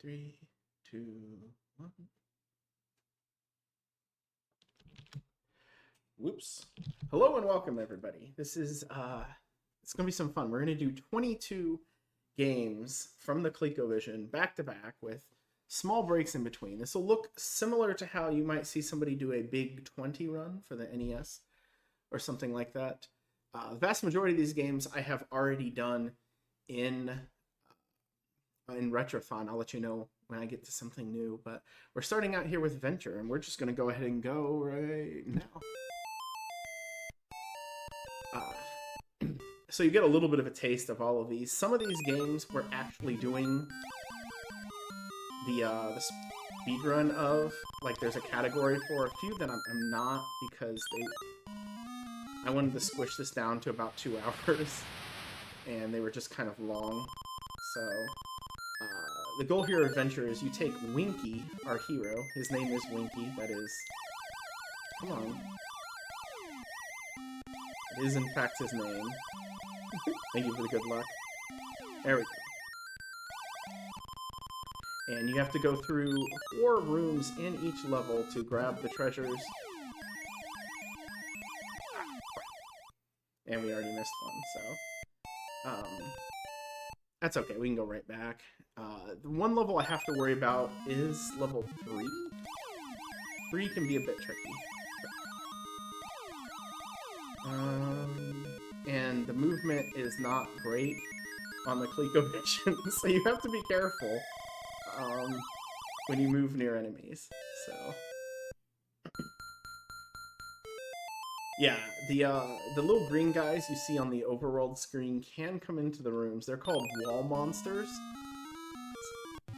3, 2, 1. Whoops. Hello and welcome, everybody. This is, it's going to be some fun. We're going to do 22 games from the ColecoVision back to back with small breaks in between. This will look similar to how you might see somebody do a big 20 run for the NES or something like that. The vast majority of these games I have already done in Retrothon. I'll let you know when I get to something new, but we're starting out here with Venture, and we're just going to go ahead and go right now. So you get a little bit of a taste of all of these. Some of these games we're actually doing the speed run of. Like, there's a category for. A few that I'm not, because I wanted to squish this down to about 2 hours, and they were just kind of long. So the goal here of Venture is you take Winky, our hero. His name is Winky. That is, come on. It is in fact his name. Thank you for the good luck. There we go. And you have to go through 4 rooms in each level to grab the treasures. And we already missed one, so that's okay. We can go right back. The one level I have to worry about is level 3. 3 can be a bit tricky. And the movement is not great on the ColecoVision, so you have to be careful when you move near enemies. So yeah, the little green guys you see on the overworld screen can come into the rooms. They're called wall monsters.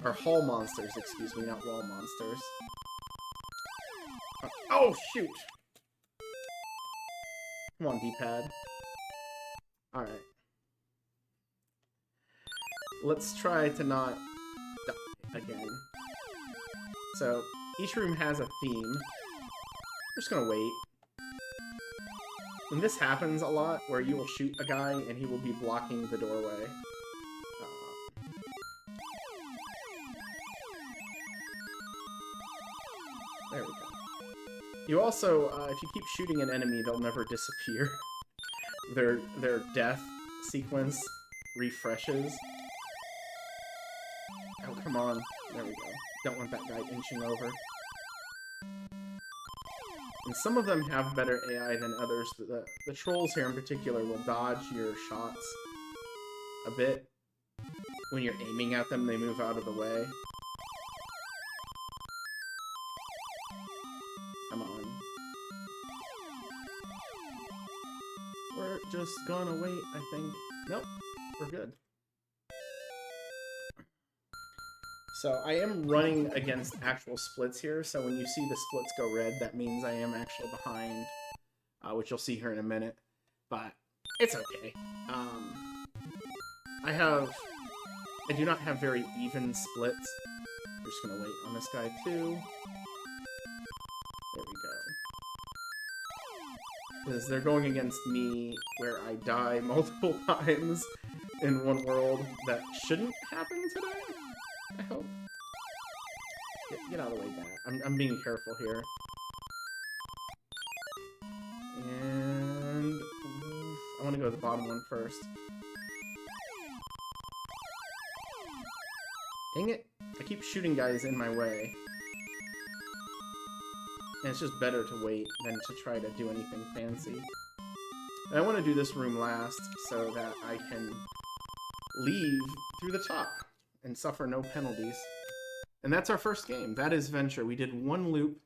Or hall monsters, excuse me, not wall monsters. Oh, shoot! Come on, D-pad. Alright. Let's try to not die again. So, each room has a theme. We're just gonna wait. And this happens a lot, where you will shoot a guy and he will be blocking the doorway. There we go. You also, if you keep shooting an enemy, they'll never disappear. Their death sequence refreshes. Oh, come on. There we go. Don't want that guy inching over. And some of them have better AI than others. The trolls here in particular will dodge your shots a bit. When you're aiming at them, they move out of the way. Come on. We're just gonna wait, I think. Nope, we're good. So I am running against actual splits here, so when you see the splits go red, that means I am actually behind, which you'll see here in a minute, but it's okay. I do not have very even splits. We're just gonna wait on this guy too. There we go. Because they're going against me, where I die multiple times in one world that shouldn't happen today, I hope. Get out of the way, Bat. I'm being careful here. And I want to go to the bottom one first. Dang it. I keep shooting guys in my way. And it's just better to wait than to try to do anything fancy. And I want to do this room last so that I can leave through the top and suffer no penalties. And that's our first game. That is Venture. We did one loop.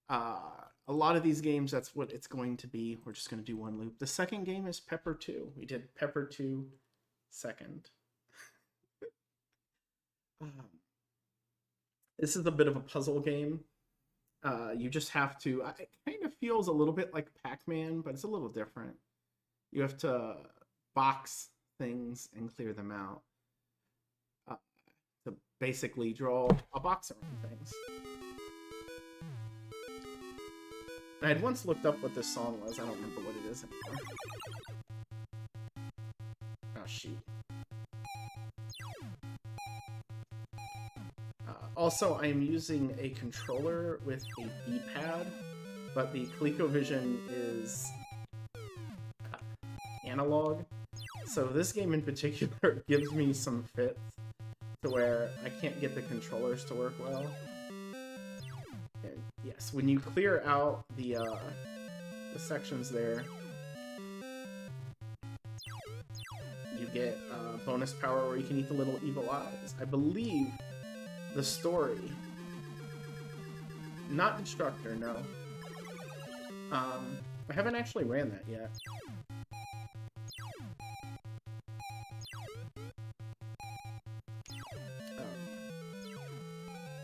A lot of these games, that's what it's going to be. We're just going to do one loop. The second game is Pepper 2. We did Pepper 2 second. This is a bit of a puzzle game. You just have to... It kind of feels a little bit like Pac-Man, but it's a little different. You have to box things and clear them out. To basically draw a box around things. I had once looked up what this song was. I don't remember what it is anymore. Oh, shoot. Also, I am using a controller with a D-pad, but the ColecoVision is analog. So this game in particular gives me some fits to where I can't get the controllers to work well. And yes, when you clear out the sections there, you get bonus power where you can eat the little evil eyes. I believe the story, not Instructor, no. I haven't actually ran that yet.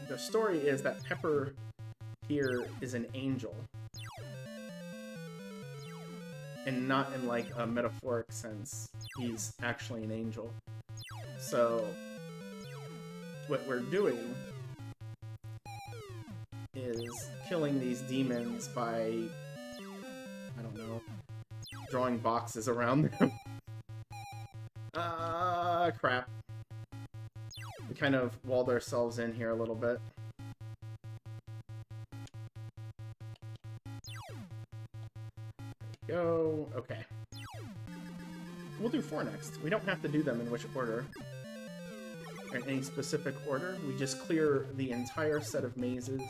The story is that Pepper here is an angel. And not in like a metaphoric sense. He's actually an angel. So what we're doing is killing these demons by, I don't know, drawing boxes around them. Crap. We kind of walled ourselves in here a little bit. There we go. Okay. We'll do 4 next. We don't have to do them in which order. Or in any specific order. We just clear the entire set of mazes.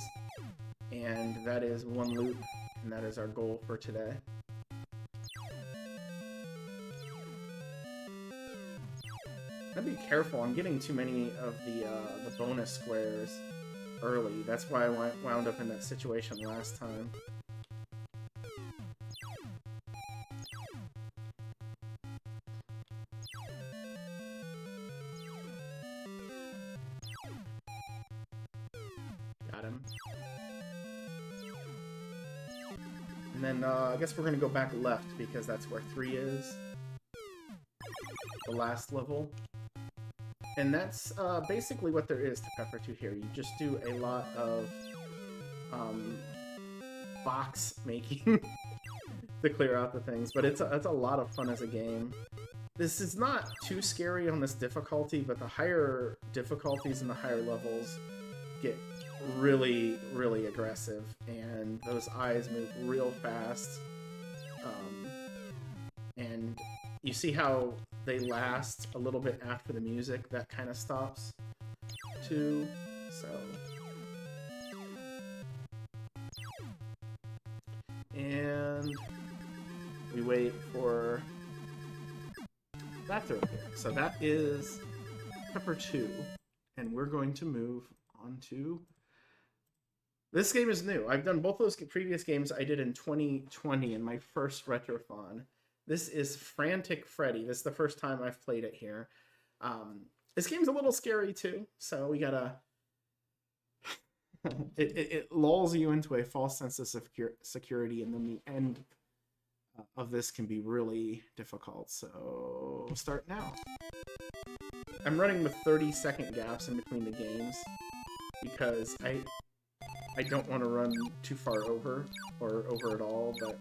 And that is 1 loop. And that is our goal for today. I'd be careful. I'm getting too many of the bonus squares early. That's why I wound up in that situation last time. Got him. And then I guess we're going to go back left because that's where 3 is. The last level. And that's basically what there is to Pepper 2 here. You just do a lot of box making to clear out the things, but it's a lot of fun as a game. This is not too scary on this difficulty, but the higher difficulties and the higher levels get really, really aggressive, and those eyes move real fast. And you see how they last a little bit after the music, that kind of stops too, so. And we wait for that to appear. So that is Pepper 2, and we're going to move on to... This game is new. I've done both those previous games I did in 2020 in my first Retrothon. This is Frantic Freddy. This is the first time I've played it here. This game's a little scary too, so we gotta... it lulls you into a false sense of security, and then the end of this can be really difficult. So start now. I'm running with 30-second gaps in between the games because I don't want to run too far over, or over at all, but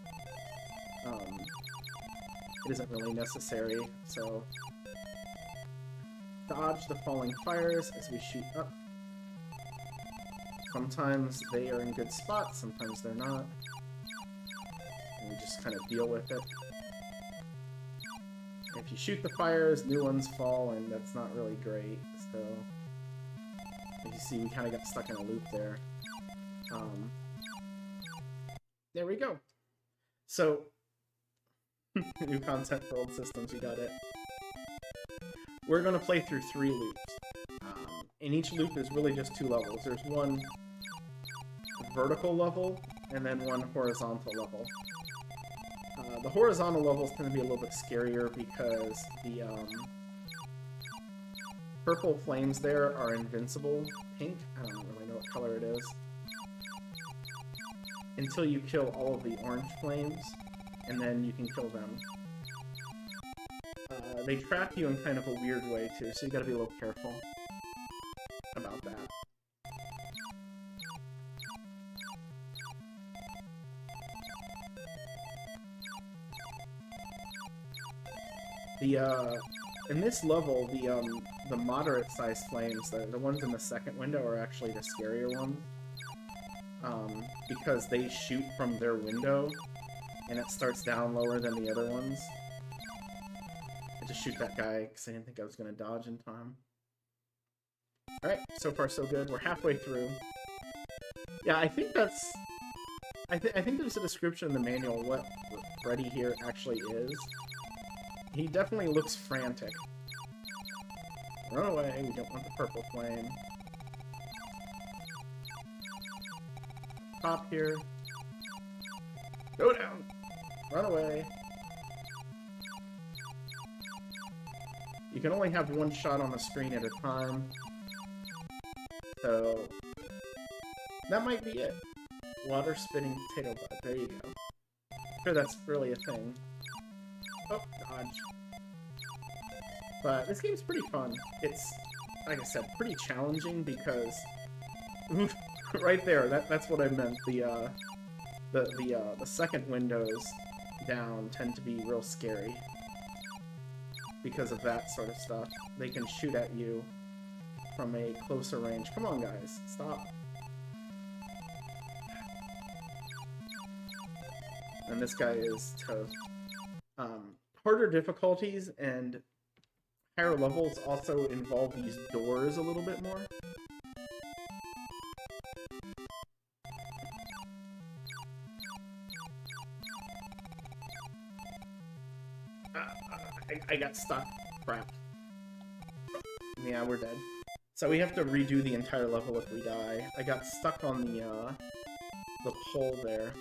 it isn't really necessary, so dodge the falling fires as we shoot up. Sometimes they are in good spots, sometimes they're not, and we just kind of deal with it. If you shoot the fires, new ones fall, and that's not really great, so as you see, we kind of got stuck in a loop there. There we go. So, new content for old systems, you got it. We're going to play through 3 loops. And each loop is really just 2 levels. There's one vertical level, and then one horizontal level. The horizontal levels tend to be a little bit scarier because the purple flames there are invincible. Pink? I don't really know what color it is. Until you kill all of the orange flames, and then you can kill them. They trap you in kind of a weird way too, so you gotta be a little careful about that. in this level, the moderate-sized flames, the ones in the second window, are actually the scarier ones. Because they shoot from their window, and it starts down lower than the other ones. I just shoot that guy because I didn't think I was going to dodge in time. Alright, so far so good. We're halfway through. Yeah, I think that's... I think there's a description in the manual what Freddy here actually is. He definitely looks frantic. Run away, we don't want the purple flame. Top here. Go down! Run away. You can only have one shot on the screen at a time. So, that might be it. Water spitting potato bud. There you go. Sure, that's really a thing. Oh, dodge. But this game's pretty fun. It's, like I said, pretty challenging because right there, that's what I meant. The second windows down tend to be real scary because of that sort of stuff. They can shoot at you from a closer range. Come on, guys, stop. And this guy is toast. Harder difficulties and higher levels also involve these doors a little bit more. I got stuck. Crap. Yeah, we're dead. So we have to redo the entire level if we die. I got stuck on the pole there.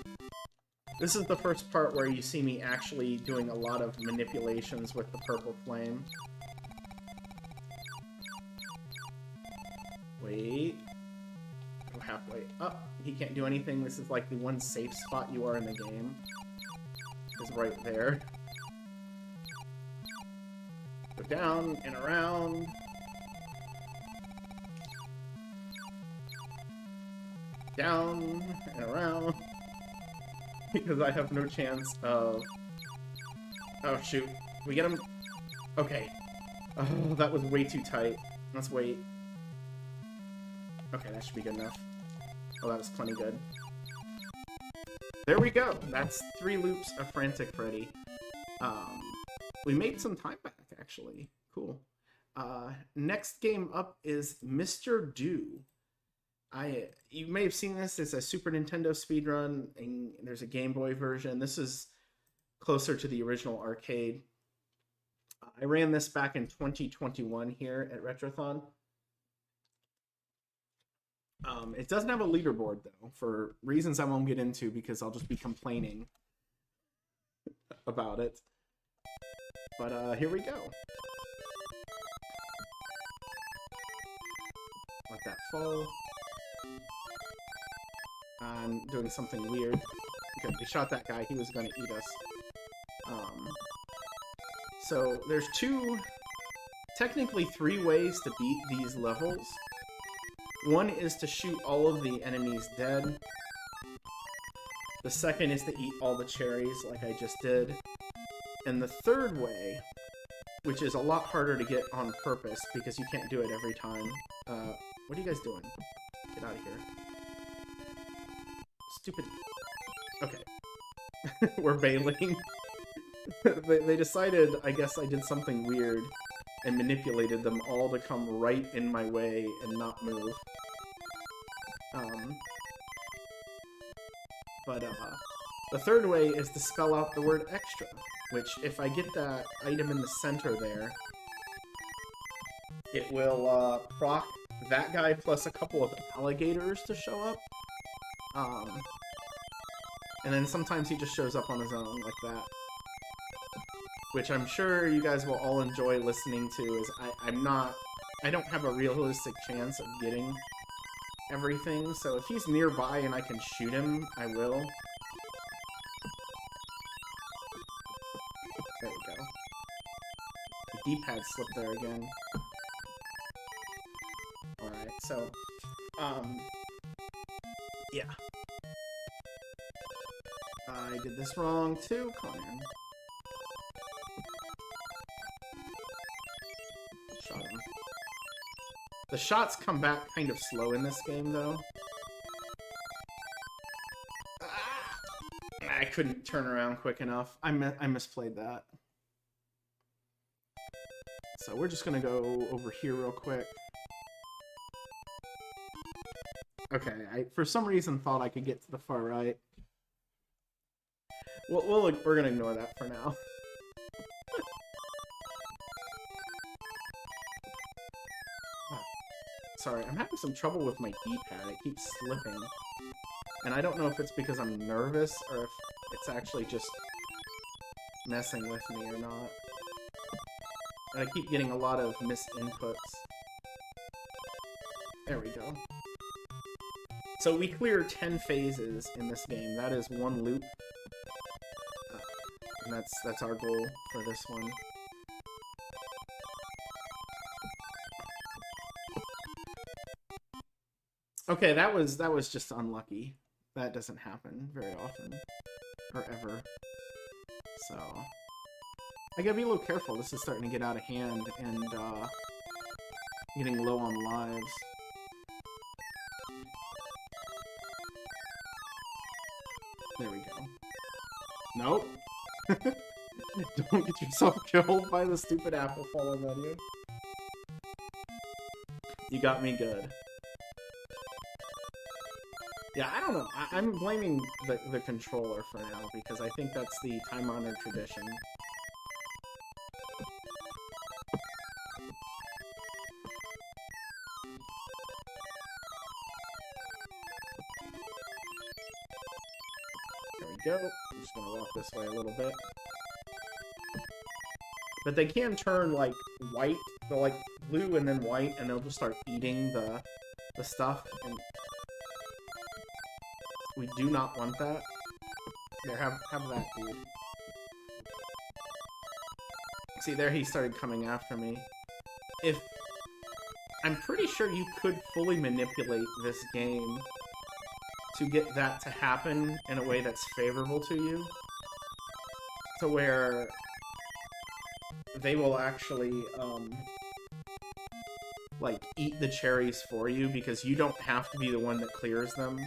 This is the first part where you see me actually doing a lot of manipulations with the purple flame. Wait. Go halfway up. He can't do anything. This is like the one safe spot you are in the game. Is right there. Go down and around. Down and around. Because I have no chance of... Oh, shoot. We get him... Okay. Oh, that was way too tight. Let's wait. Okay, that should be good enough. Oh, that was plenty good. There we go! That's 3 loops of Frantic Freddy. We made some time back, actually. Cool. Next game up is Mr. Do. You may have seen this. It's a Super Nintendo speedrun, and there's a Game Boy version. This is closer to the original arcade. I ran this back in 2021 here at Retrothon. It doesn't have a leaderboard, though, for reasons I won't get into because I'll just be complaining about it. But here we go. Let that fall. I'm doing something weird. Okay, we shot that guy. He was going to eat us. So there's technically 3 ways to beat these levels. One is to shoot all of the enemies dead. The second is to eat all the cherries, like I just did. And the third way, which is a lot harder to get on purpose because you can't do it every time. What are you guys doing? Get out of here. Stupid. Okay. We're bailing. They decided, I guess I did something weird and manipulated them all to come right in my way and not move. The third way is to spell out the word extra, which if I get that item in the center there, it will proc that guy plus a couple of alligators to show up. And then sometimes he just shows up on his own like that. Which I'm sure you guys will all enjoy listening to, is I don't have a realistic chance of getting everything, so if he's nearby and I can shoot him, I will. There we go. The D-pad slipped there again. Alright, so, yeah. I did this wrong too, Connor. The shots come back kind of slow in this game, though. I couldn't turn around quick enough. I misplayed that. So we're just gonna go over here real quick. Okay, I for some reason thought I could get to the far right. We're gonna ignore that for now. Sorry, I'm having some trouble with my D-pad. It keeps slipping. And I don't know if it's because I'm nervous or if it's actually just messing with me or not. And I keep getting a lot of missed inputs. There we go. So we clear 10 phases in this game. That is one loop. And that's our goal for this one. Okay, that was just unlucky. That doesn't happen very often. Or ever. So I gotta be a little careful. This is starting to get out of hand and getting low on lives. There we go. Nope. Don't get yourself killed by the stupid apple falling on you. You got me good. Yeah, I don't know. I'm blaming the controller for now, because I think that's the time-honored tradition. There we go. I'm just gonna walk this way a little bit. But they can turn, like, white. They're, like, blue and then white, and they'll just start eating the stuff, and we do not want that. There, have that, dude. See, there he started coming after me. I'm pretty sure you could fully manipulate this game to get that to happen in a way that's favorable to you. To where they will actually, like, eat the cherries for you, because you don't have to be the one that clears them.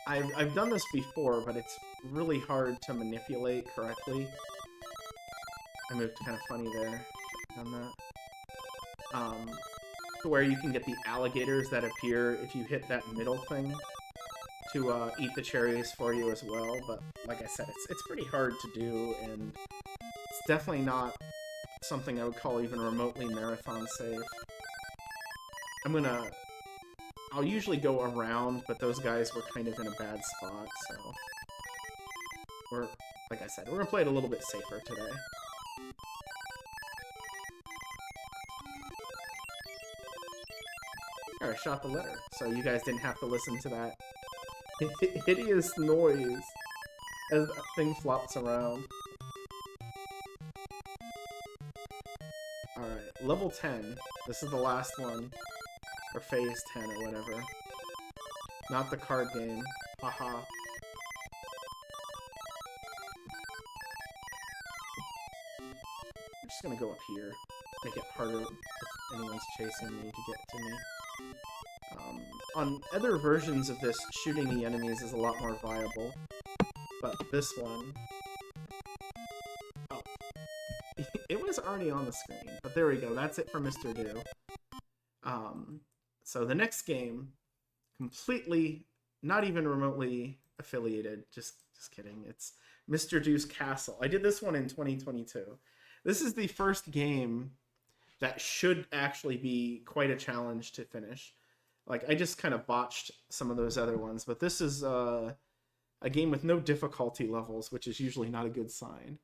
I've done this before, but it's really hard to manipulate correctly. I moved kind of funny there. Done that. To where you can get the alligators that appear if you hit that middle thing to eat the cherries for you as well. But like I said, it's pretty hard to do, and it's definitely not something I would call even remotely marathon safe. I'll usually go around, but those guys were kind of in a bad spot, so like I said, we're gonna play it a little bit safer today. Alright, I shot the letter, so you guys didn't have to listen to that hideous noise as that thing flops around. Alright, level 10. This is the last one. Or phase 10 or whatever. Not the card game. Haha. I'm just gonna go up here. Make it harder if anyone's chasing me to get to me. On other versions of this, shooting the enemies is a lot more viable. But this one... Oh. It was already on the screen. But there we go. That's it for Mr. Do. So the next game, completely, not even remotely affiliated, just kidding, it's Mr. Do's Castle. I did this one in 2022. This is the first game that should actually be quite a challenge to finish. Like, I just kind of botched some of those other ones, but this is a game with no difficulty levels, which is usually not a good sign.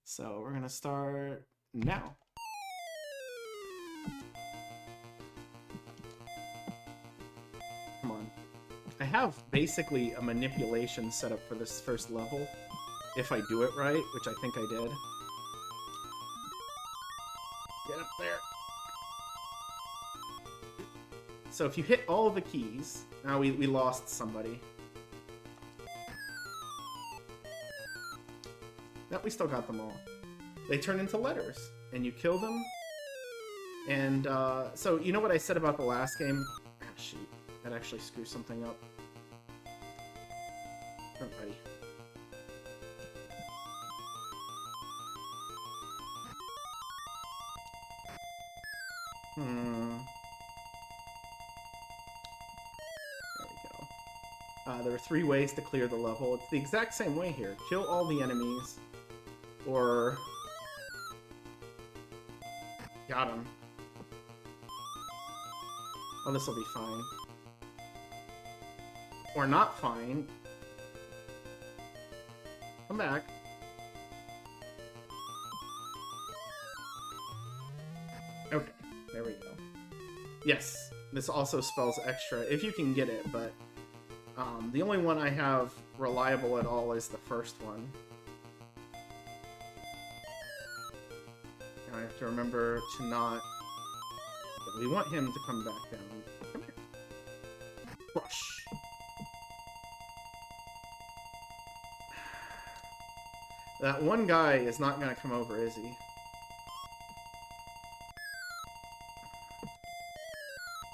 So we're going to start now. Come on. I have basically a manipulation set up for this first level, if I do it right, which I think I did. Get up there. So if you hit all of the keys... Now we lost somebody. No, we still got them all. they turn into letters, and you kill them. And so you know what I said about the last game? Ah, shoot, that actually screws something up. Oh, buddy. There we go. There are 3 ways to clear the level. It's the exact same way here. Kill all the enemies, or... Got him. Oh, this will be fine. Or not fine. Come back. Okay, there we go. Yes, this also spells extra, if you can get it, but the only one I have reliable at all is the first one. Now I have to remember to not... We want him to come back down. Come here. Crush. That one guy is not going to come over, is he?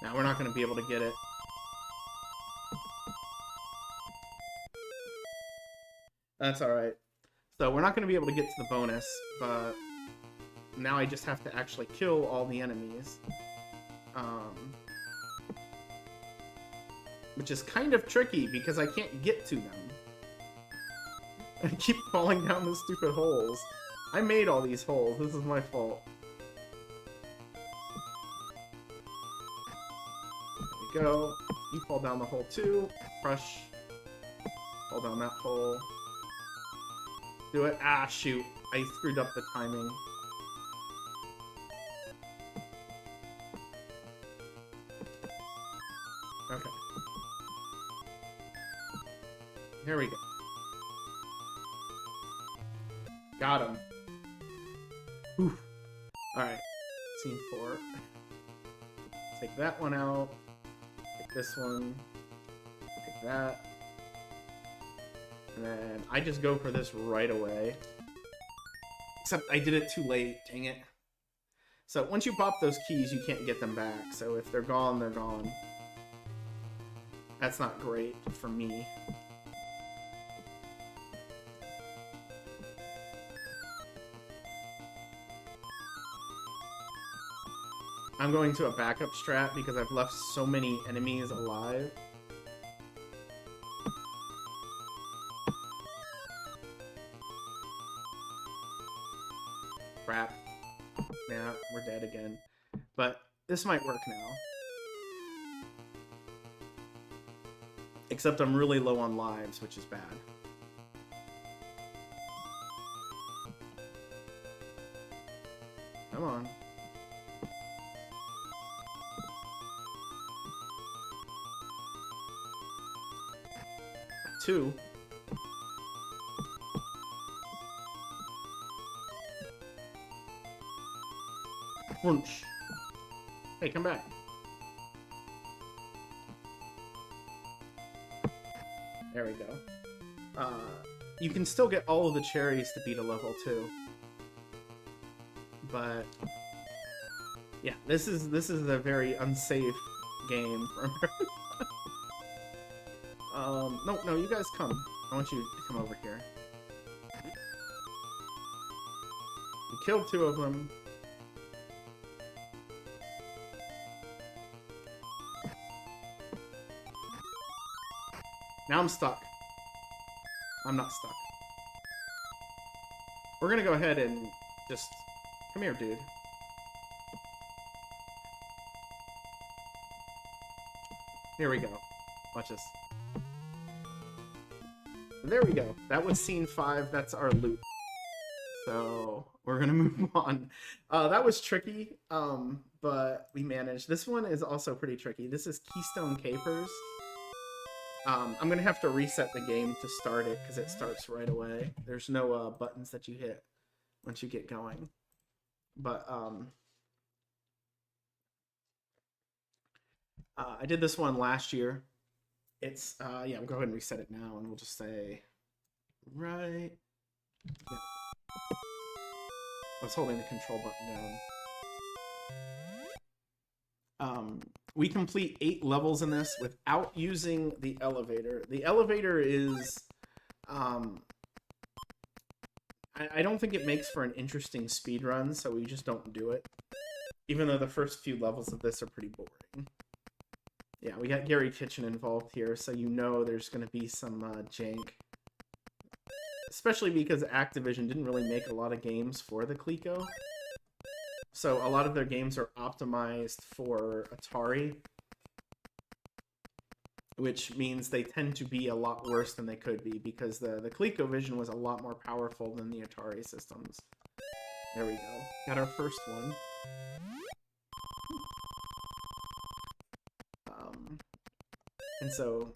Now we're not going to be able to get it. That's alright. So we're not going to be able to get to the bonus, but now I just have to actually kill all the enemies. Which is kind of tricky because I can't get to them. I keep falling down the stupid holes. I made all these holes. This is my fault. There we go. You fall down the hole too. Crush. Fall down that hole. Do it. Ah, shoot. I screwed up the timing. Okay. Here we go. Got him. Oof. Alright. Scene 4. Take that one out. Take this one. Take that. And then I just go for this right away. Except I did it too late. Dang it. So once you pop those keys, you can't get them back. So if they're gone, they're gone. That's not great for me. I'm going to a backup strat because I've left so many enemies alive. Crap. Yeah, we're dead again. But this might work now. Except I'm really low on lives, which is bad. Come on. Two. Crunch. Hey, come back. There we go. You can still get all of the cherries to beat a level 2. But yeah, this is a very unsafe game for America. No, you guys come. I want you to come over here. We killed 2 of them. Now I'm stuck. I'm not stuck. We're gonna go ahead and just... Come here, dude. Here we go. Watch this. There we go. That was scene 5. That's our loop. So we're gonna move on. That was tricky, but we managed. This one is also pretty tricky. This is Keystone Capers. I'm gonna have to reset the game to start it because it starts right away. There's no buttons that you hit once you get going. But I did this one last year. It's yeah, we'll go ahead and reset it now, and we'll just say right. Yeah. I was holding the control button down. We complete 8 levels in this without using the elevator. The elevator is... I don't think it makes for an interesting speed run, so we just don't do it. Even though the first few levels of this are pretty boring. Yeah, we got Gary Kitchen involved here, so you know there's going to be some jank. Especially because Activision didn't really make a lot of games for the Coleco. So a lot of their games are optimized for Atari. Which means they tend to be a lot worse than they could be, because the ColecoVision was a lot more powerful than the Atari systems. There we go. Got our first one. And so,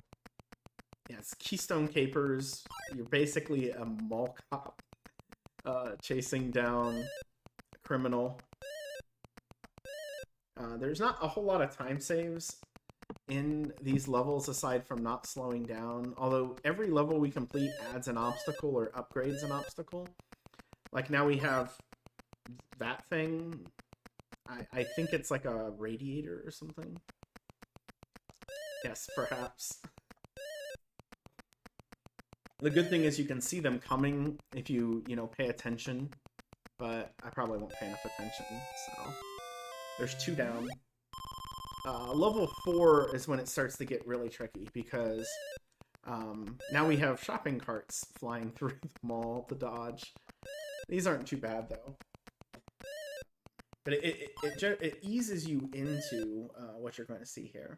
yes, Keystone Capers. You're basically a mall cop chasing down a criminal. There's not a whole lot of time saves in these levels aside from not slowing down, although every level we complete adds an obstacle or upgrades an obstacle. Like now we have that thing. I think it's like a radiator or something. Yes, perhaps. The good thing is you can see them coming if you pay attention, but I probably won't pay enough attention, so there's 2 down. Level 4 is when it starts to get really tricky, because now we have shopping carts flying through the mall to dodge. These aren't too bad, though. But it eases you into what you're going to see here.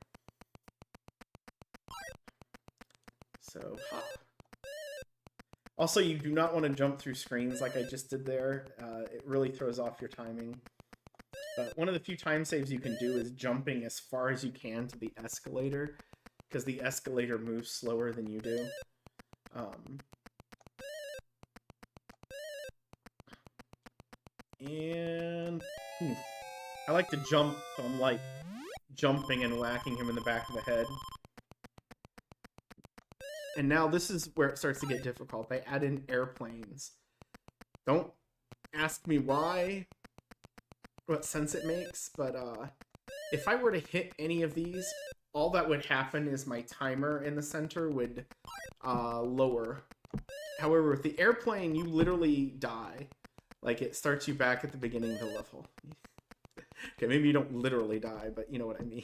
So, hop. Also, you do not want to jump through screens like I just did there. It really throws off your timing. But one of the few time saves you can do is jumping as far as you can to the escalator, because the escalator moves slower than you do. I like to jump, so I'm like jumping and whacking him in the back of the head. And now this is where it starts to get difficult. They add in airplanes. Don't ask me why, what sense it makes, but if I were to hit any of these, all that would happen is my timer in the center would lower. However, with the airplane, you literally die. Like, it starts you back at the beginning of the level. Okay, maybe you don't literally die, but you know what I mean.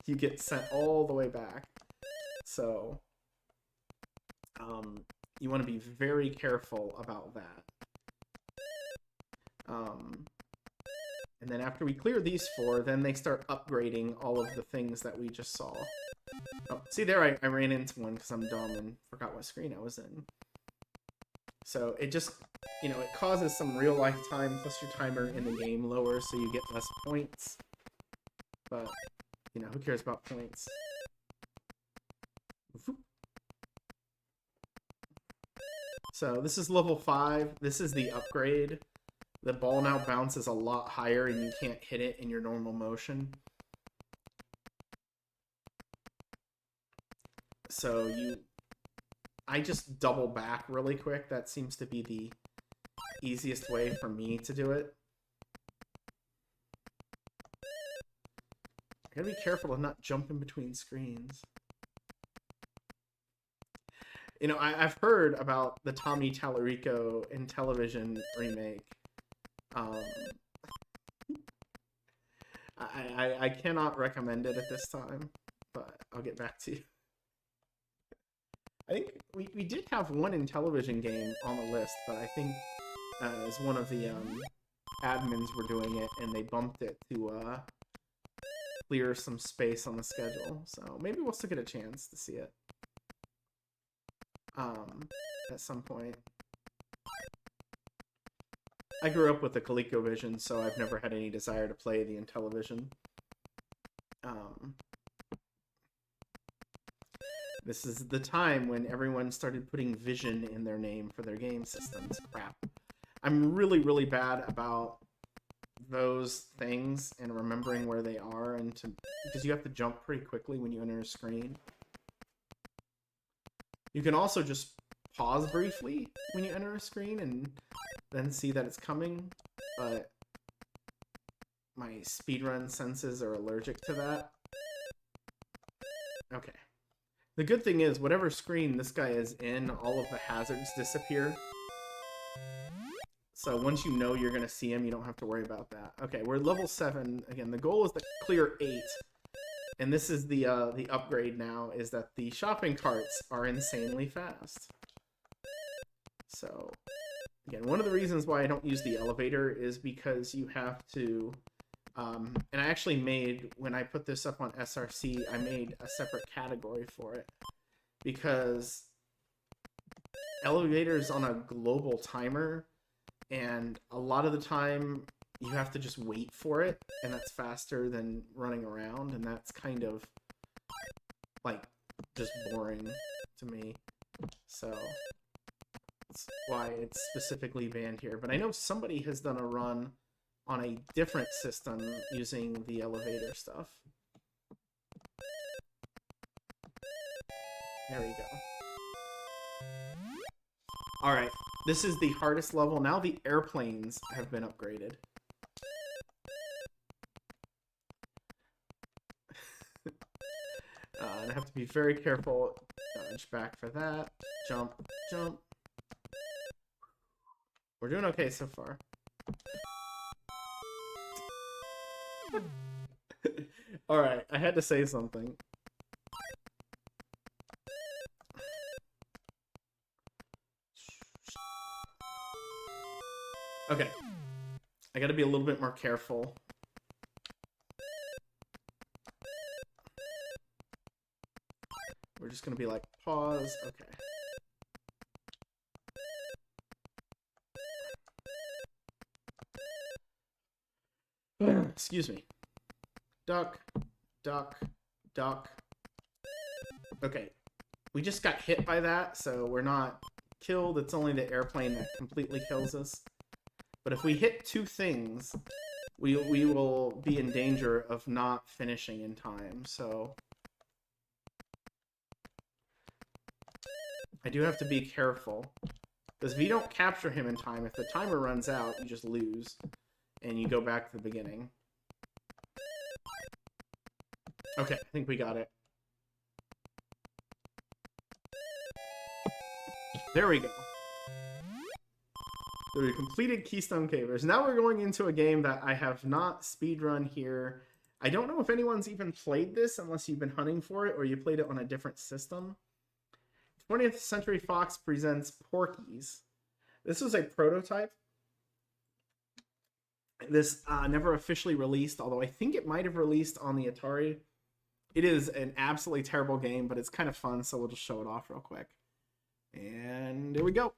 You get sent all the way back. So, you want to be very careful about that. And then after we clear these 4, then they start upgrading all of the things that we just saw. Oh, see there, I ran into one because I'm dumb and forgot what screen I was in. So it just, it causes some real life time, plus your timer in the game lowers, so you get less points. But, who cares about points? So this is level 5. This is the upgrade. The ball now bounces a lot higher and you can't hit it in your normal motion. So I just double back really quick. That seems to be the easiest way for me to do it. I gotta be careful to not jump in between screens. I've heard about the Tommy Tallarico in Television remake. I cannot recommend it at this time, but I'll get back to you. I think we did have one in Television game on the list, but I think as one of the admins were doing it, and they bumped it to clear some space on the schedule. So maybe we'll still get a chance to see it at some point. I grew up with the ColecoVision, so I've never had any desire to play the Intellivision. This is the time when everyone started putting Vision in their name for their game systems. Crap. I'm really, really bad about those things and remembering where they are, because you have to jump pretty quickly when you enter a screen. You can also just pause briefly when you enter a screen and then see that it's coming. but my speedrun senses are allergic to that. Okay. The good thing is, whatever screen this guy is in, all of the hazards disappear. So once you know you're going to see him, you don't have to worry about that. Okay, we're level 7. Again, the goal is to clear 8. And this is the upgrade now, is that the shopping carts are insanely fast. So, again, one of the reasons why I don't use the elevator is because you have to... and I actually made, when I put this up on SRC, I made a separate category for it. Because elevators on a global timer, and a lot of the time you have to just wait for it, and that's faster than running around, and that's kind of, like, just boring to me. So, that's why it's specifically banned here. But I know somebody has done a run on a different system using the elevator stuff. There we go. Alright, this is the hardest level. Now the airplanes have been upgraded. And I have to be very careful. Dodge back for that. Jump, jump. We're doing okay so far. Alright, I had to say something. Okay. I gotta be a little bit more careful. We're just gonna be like, pause. Okay. Excuse me. Duck, duck, duck. Okay. We just got hit by that, so we're not killed. It's only the airplane that completely kills us. But if we hit 2 things, we will be in danger of not finishing in time, so... I do have to be careful. Because if you don't capture him in time, if the timer runs out, you just lose. And you go back to the beginning. Okay, I think we got it. There we go. So we completed Keystone Cavers. Now we're going into a game that I have not speedrun here. I don't know if anyone's even played this unless you've been hunting for it or you played it on a different system. 20th Century Fox presents Porky's. This was a prototype. This never officially released, although I think it might have released on the Atari. It is an absolutely terrible game, but it's kind of fun, so we'll just show it off real quick. And here we go.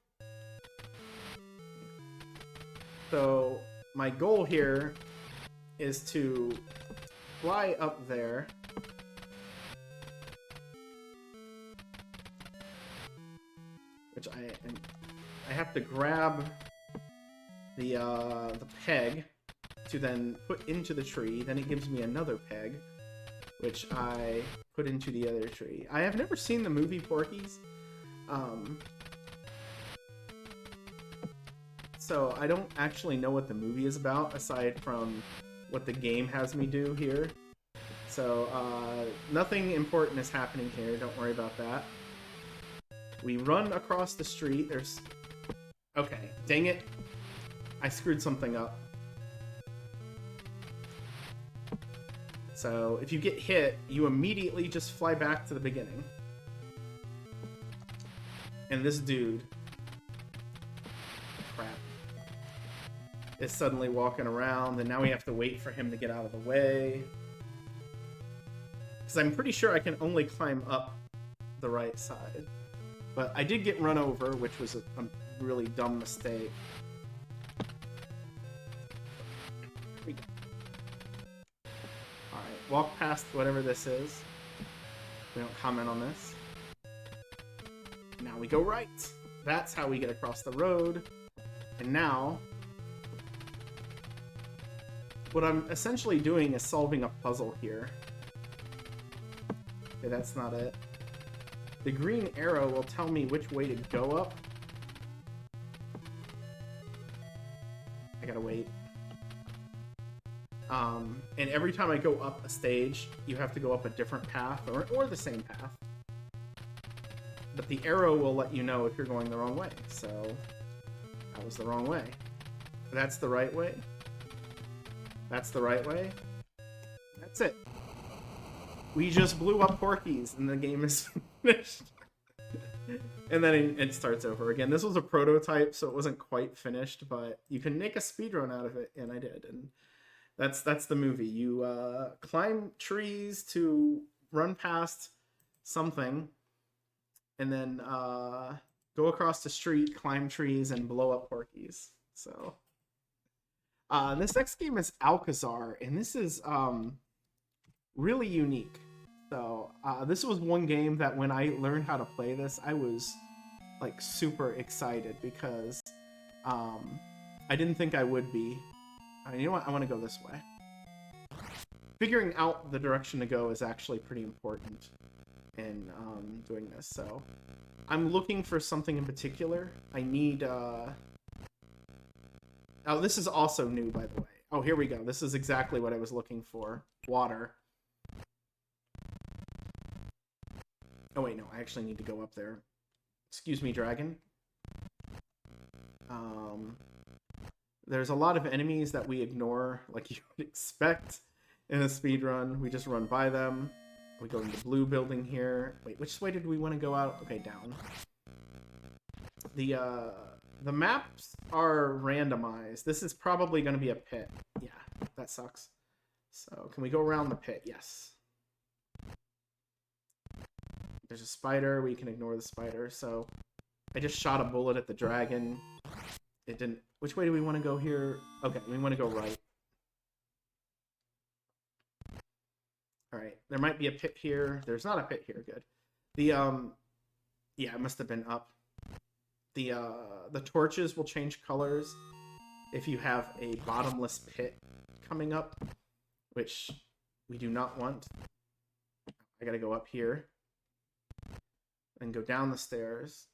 So my goal here is to fly up there. Which I have to grab the peg to then put into the tree. Then it gives me another peg, which I put into the other tree. I have never seen the movie Porky's. So I don't actually know what the movie is about, aside from what the game has me do here. So, nothing important is happening here, don't worry about that. We run across the street, there's... Okay, dang it. I screwed something up. So, if you get hit, you immediately just fly back to the beginning. And this dude... Crap. Is suddenly walking around, and now we have to wait for him to get out of the way. Because I'm pretty sure I can only climb up the right side. But I did get run over, which was a really dumb mistake. Alright, walk past whatever this is. We don't comment on this. Now we go right. That's how we get across the road. And now... what I'm essentially doing is solving a puzzle here. Okay, that's not it. The green arrow will tell me which way to go up. I gotta wait. And every time I go up a stage, you have to go up a different path or the same path. But the arrow will let you know if you're going the wrong way. So that was the wrong way. That's the right way. That's the right way. That's it. We just blew up Porky's and the game is finished. And then it starts over again. This was a prototype, so it wasn't quite finished, but you can make a speedrun out of it, and I did. And that's the movie. You climb trees to run past something, and then go across the street, climb trees, and blow up Porky's. So this next game is Alcazar, and this is really unique. So this was one game that when I learned how to play this, I was like super excited because I didn't think I would be. You know what? I want to go this way. Figuring out the direction to go is actually pretty important in doing this. So I'm looking for something in particular. I need... Oh, this is also new, by the way. Oh, here we go. This is exactly what I was looking for. Water. Oh, wait, no. I actually need to go up there. Excuse me, dragon. There's a lot of enemies that we ignore, like you would expect in a speedrun. We just run by them. We go into the blue building here. Wait, which way did we want to go out? Okay, down. The maps are randomized. This is probably going to be a pit. Yeah, that sucks. So, can we go around the pit? Yes. There's a spider. We can ignore the spider. So, I just shot a bullet at the dragon. It didn't... Which way do we want to go here? Okay, we want to go right. Alright, there might be a pit here. There's not a pit here. Good. Yeah, it must have been up. The torches will change colors if you have a bottomless pit coming up, which we do not want. I gotta go up here and go down the stairs.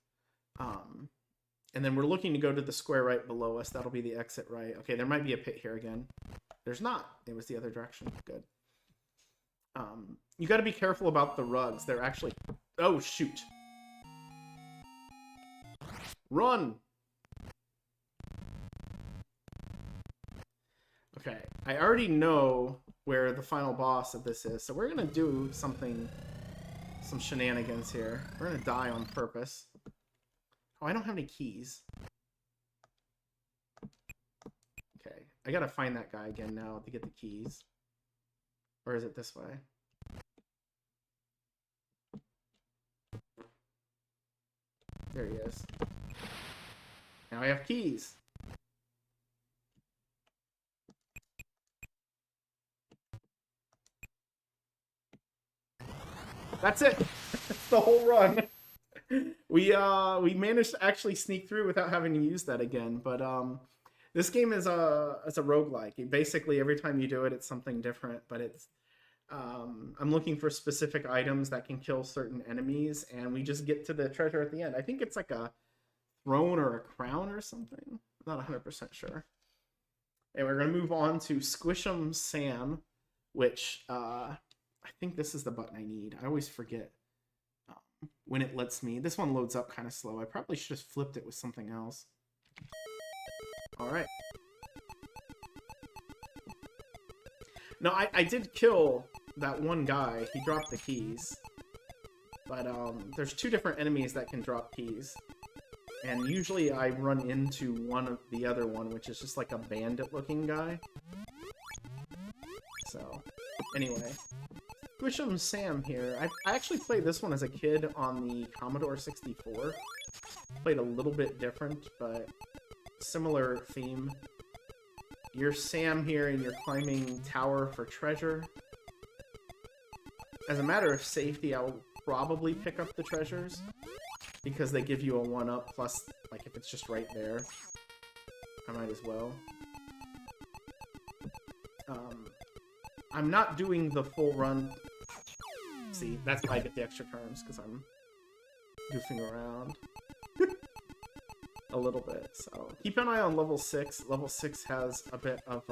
And then we're looking to go to the square right below us. That'll be the exit right. Okay, there might be a pit here again. There's not. It was the other direction. Good. You got to be careful about the rugs. They're actually... Oh, shoot. Run! Okay, I already know where the final boss of this is, so we're going to do something... Some shenanigans here. We're going to die on purpose. Oh, I don't have any keys. Okay, I gotta find that guy again now to get the keys. Or is it this way? There he is. Now I have keys. That's it. That's the whole run. We managed to actually sneak through without having to use that again, but this game is a roguelike. Basically, every time you do it, it's something different, but it's I'm looking for specific items that can kill certain enemies, and we just get to the treasure at the end. I think it's like a throne or a crown or something. I'm not 100% sure. And we're going to move on to Squish'em Sam, which I think this is the button I need. I always forget. When it lets me. This one loads up kind of slow. I probably should have flipped it with something else. Alright. No, I did kill that one guy. He dropped the keys. But there's two different enemies that can drop keys. And usually I run into one of the other one, which is just like a bandit-looking guy. So, anyway. Squish'em Sam here. I actually played this one as a kid on the Commodore 64. Played a little bit different, but similar theme. You're Sam here and you're climbing tower for treasure. As a matter of safety, I'll probably pick up the treasures because they give you a 1-up, plus, like, if it's just right there, I might as well. I'm not doing the full run. See, that's why I get the extra terms, because I'm goofing around a little bit. So keep an eye on level 6. Level 6 has a bit of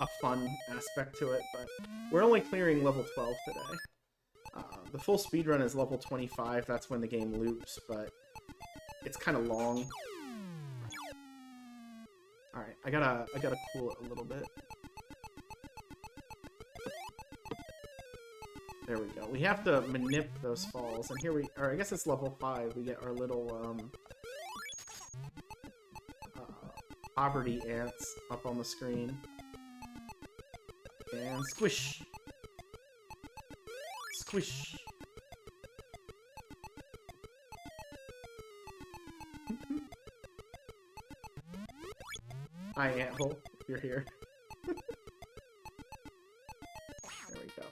a fun aspect to it, but we're only clearing level 12 today. The full speedrun is level 25, that's when the game loops, but it's kind of long. Alright, I gotta cool it a little bit. There we go. We have to manip those falls, and here or I guess it's level 5, we get our little, poverty ants up on the screen. And squish! Squish! Hi, Anthole, if you're here. There we go.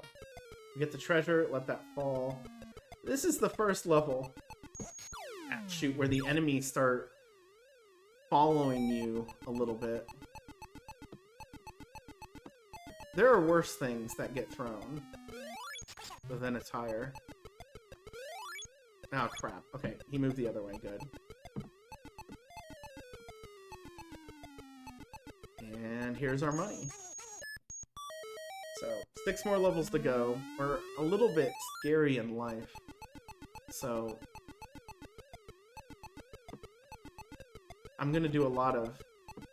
We get the treasure, let that fall. This is the first level, shoot, where the enemies start following you a little bit. There are worse things that get thrown than a tire. Oh, crap. Okay, he moved the other way. Good. And here's our money. So, 6 more levels to go. We're a little bit scary in life. So, I'm gonna do a lot of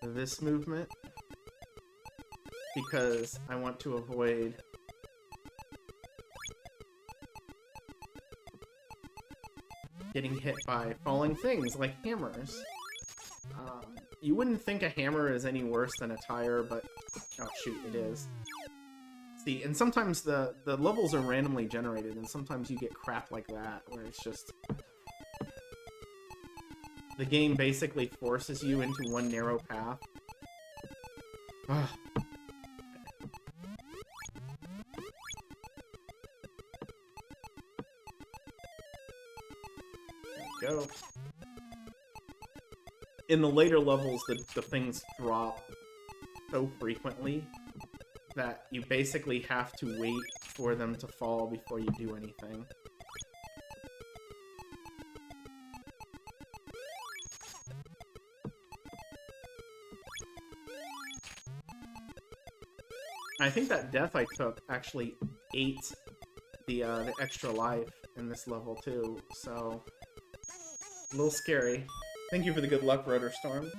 this movement because I want to avoid getting hit by falling things like hammers. You wouldn't think a hammer is any worse than a tire, but oh shoot, it is. See, and sometimes the levels are randomly generated, and sometimes you get crap like that, where it's just... the game basically forces you into one narrow path. Ugh. There we go. In the later levels, the things drop so frequently that you basically have to wait for them to fall before you do anything. I think that death I took actually ate the extra life in this level too, so a little scary. Thank you for the good luck, Rotor Storm.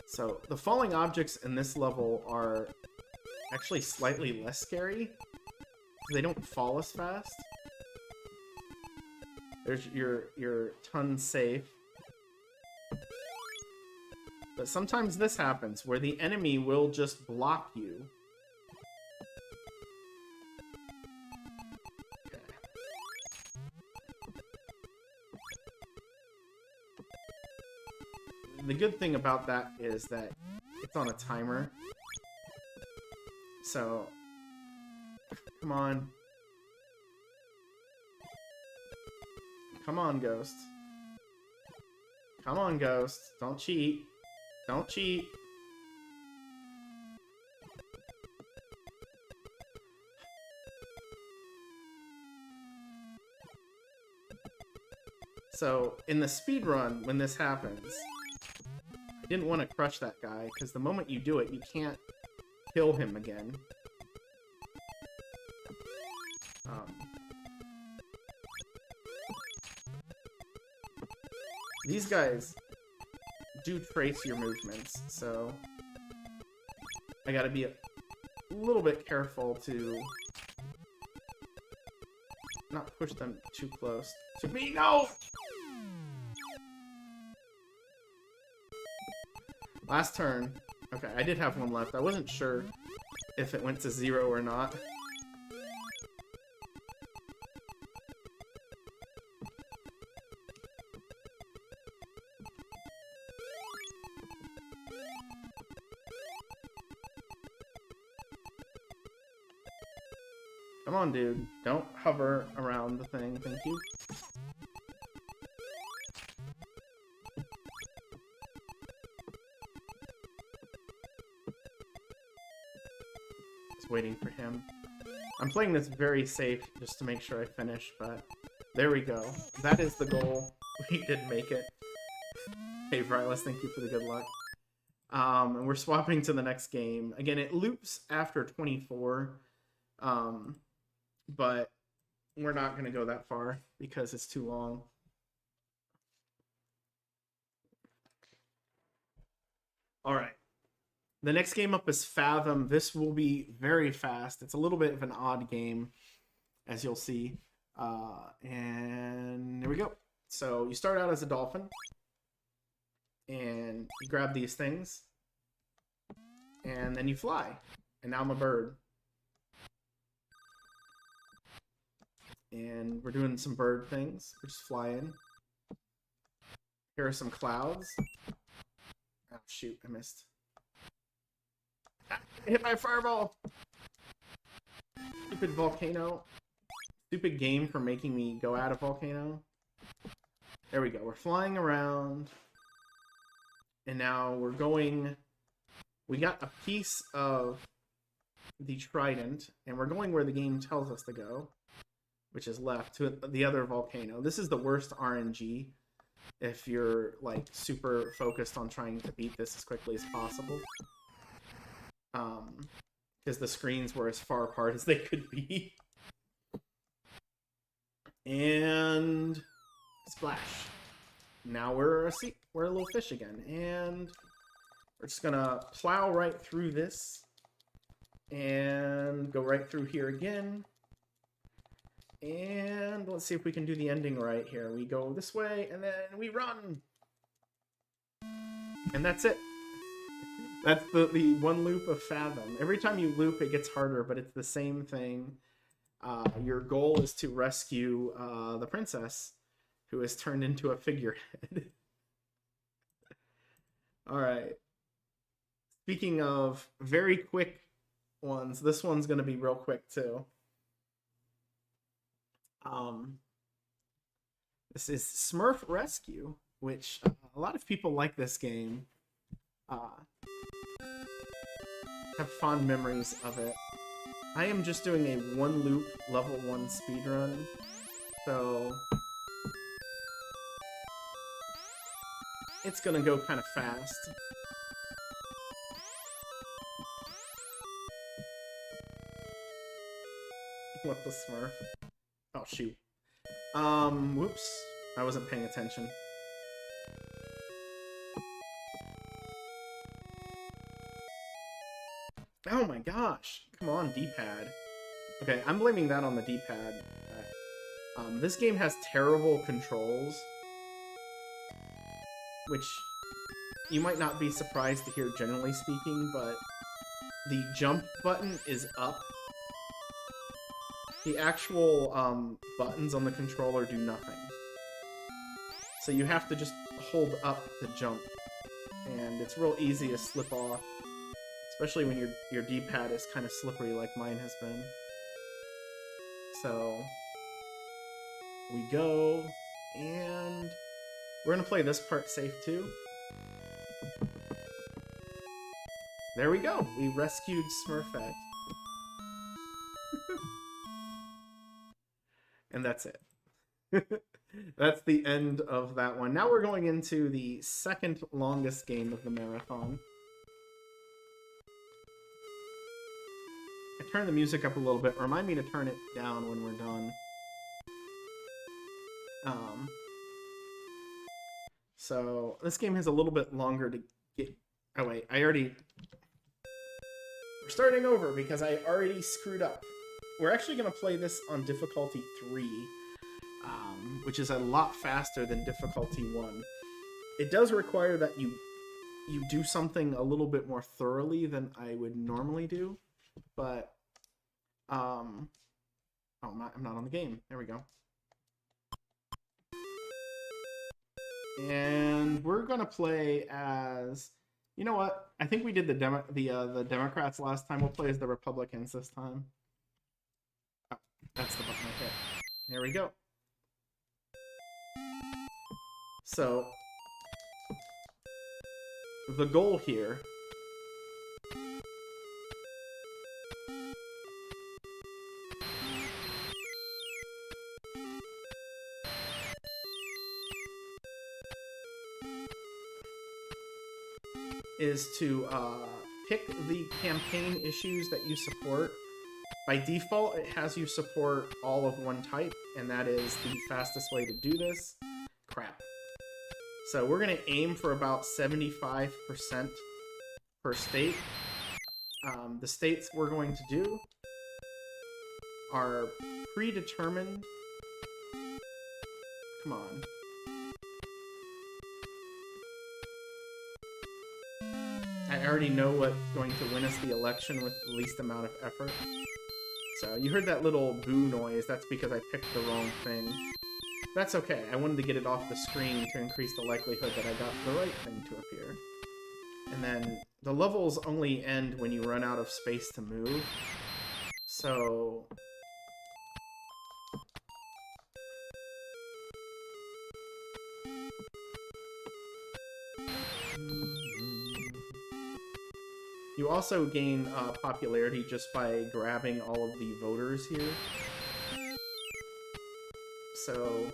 So the falling objects in this level are actually slightly less scary. They don't fall as fast. There's your ton safe. But sometimes this happens, where the enemy will just block you. Okay. The good thing about that is that it's on a timer. So, come on. Come on, Ghost. Come on, Ghost. Don't cheat. Don't cheat. So, in the speedrun, when this happens, I didn't want to crush that guy, because the moment you do it, you can't kill him again. These guys do trace your movements, so I gotta be a little bit careful to not push them too close to me. No! Last turn. Okay, I did have one left. I wasn't sure if it went to 0 or not. Come on, dude. Don't hover around the thing. Thank you. Just waiting for him. I'm playing this very safe just to make sure I finish, but there we go. That is the goal. We did make it. Hey, Brylas, thank you for the good luck. And we're swapping to the next game. Again, it loops after 24, but we're not going to go that far because it's too long. All right. The next game up is Fathom. This will be very fast. It's a little bit of an odd game, as you'll see. And there we go. So you start out as a dolphin, and you grab these things, and then you fly. And now I'm a bird. And we're doing some bird things. We're just flying. Here are some clouds. Oh, shoot, I missed. Ah, I hit my fireball! Stupid volcano. Stupid game for making me go at a volcano. There we go. We're flying around. And now we're going... We got a piece of the trident, and we're going where the game tells us to go, which is left to the other volcano. This is the worst RNG if you're like super focused on trying to beat this as quickly as possible. Because the screens were as far apart as they could be. And splash. Now we're a little fish again, and we're just gonna plow right through this and go right through here again. And let's see if we can do the ending right here. We go this way, and then we run! And that's it. That's the one loop of Fathom. Every time you loop, it gets harder, but it's the same thing. Your goal is to rescue the princess, who is turned into a figurehead. Alright. Speaking of very quick ones, this one's going to be real quick, too. This is Smurf Rescue, which a lot of people like this game. Have fond memories of it. I am just doing a one loop level 1 speedrun, so it's gonna go kind of fast. What the Smurf? Oh, shoot. Whoops. I wasn't paying attention. Oh my gosh. Come on, D-pad. Okay, I'm blaming that on the D-pad. This game has terrible controls, which you might not be surprised to hear generally speaking, but the jump button is up. The actual buttons on the controller do nothing. So you have to just hold up to jump. And it's real easy to slip off. Especially when your D-pad is kind of slippery like mine has been. So we go, and we're going to play this part safe too. There we go. We rescued Smurfette. And that's it. That's the end of that one. Now we're going into the second longest game of the marathon. I turned the music up a little bit. Remind me to turn it down when we're done. So this game has a little bit longer to get... Oh wait, we're starting over because I already screwed up. We're actually going to play this on difficulty 3, which is a lot faster than difficulty 1. It does require that you do something a little bit more thoroughly than I would normally do, but oh, I'm not on the game. There we go. And we're gonna play as, you know what? I think we did the Democrats last time. We'll play as the Republicans this time. Oh, that's the button I hit. There we go. So the goal here is to pick the campaign issues that you support. By default, it has you support all of one type, and that is the fastest way to do this. Crap. So we're going to aim for about 75% per state. The states we're going to do are predetermined. Come on. I already know what's going to win us the election with the least amount of effort. So you heard that little boo noise. That's because I picked the wrong thing. That's okay. I wanted to get it off the screen to increase the likelihood that I got the right thing to appear. And then the levels only end when you run out of space to move. So... You also gain popularity just by grabbing all of the voters here. So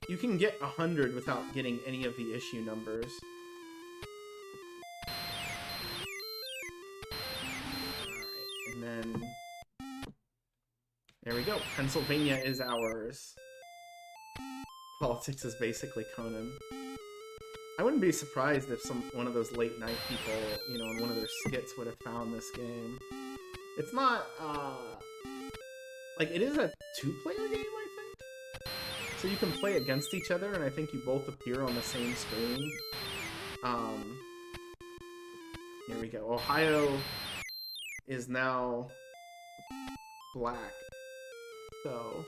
you can get 100 without getting any of the issue numbers. Alright, and then... there we go. Pennsylvania is ours. Politics is basically Conan. I wouldn't be surprised if one of those late night people, you know, in one of their skits would have found this game. It's not, like, it is a two-player game, I think? So you can play against each other, and I think you both appear on the same screen. Here we go. Ohio is now black. So,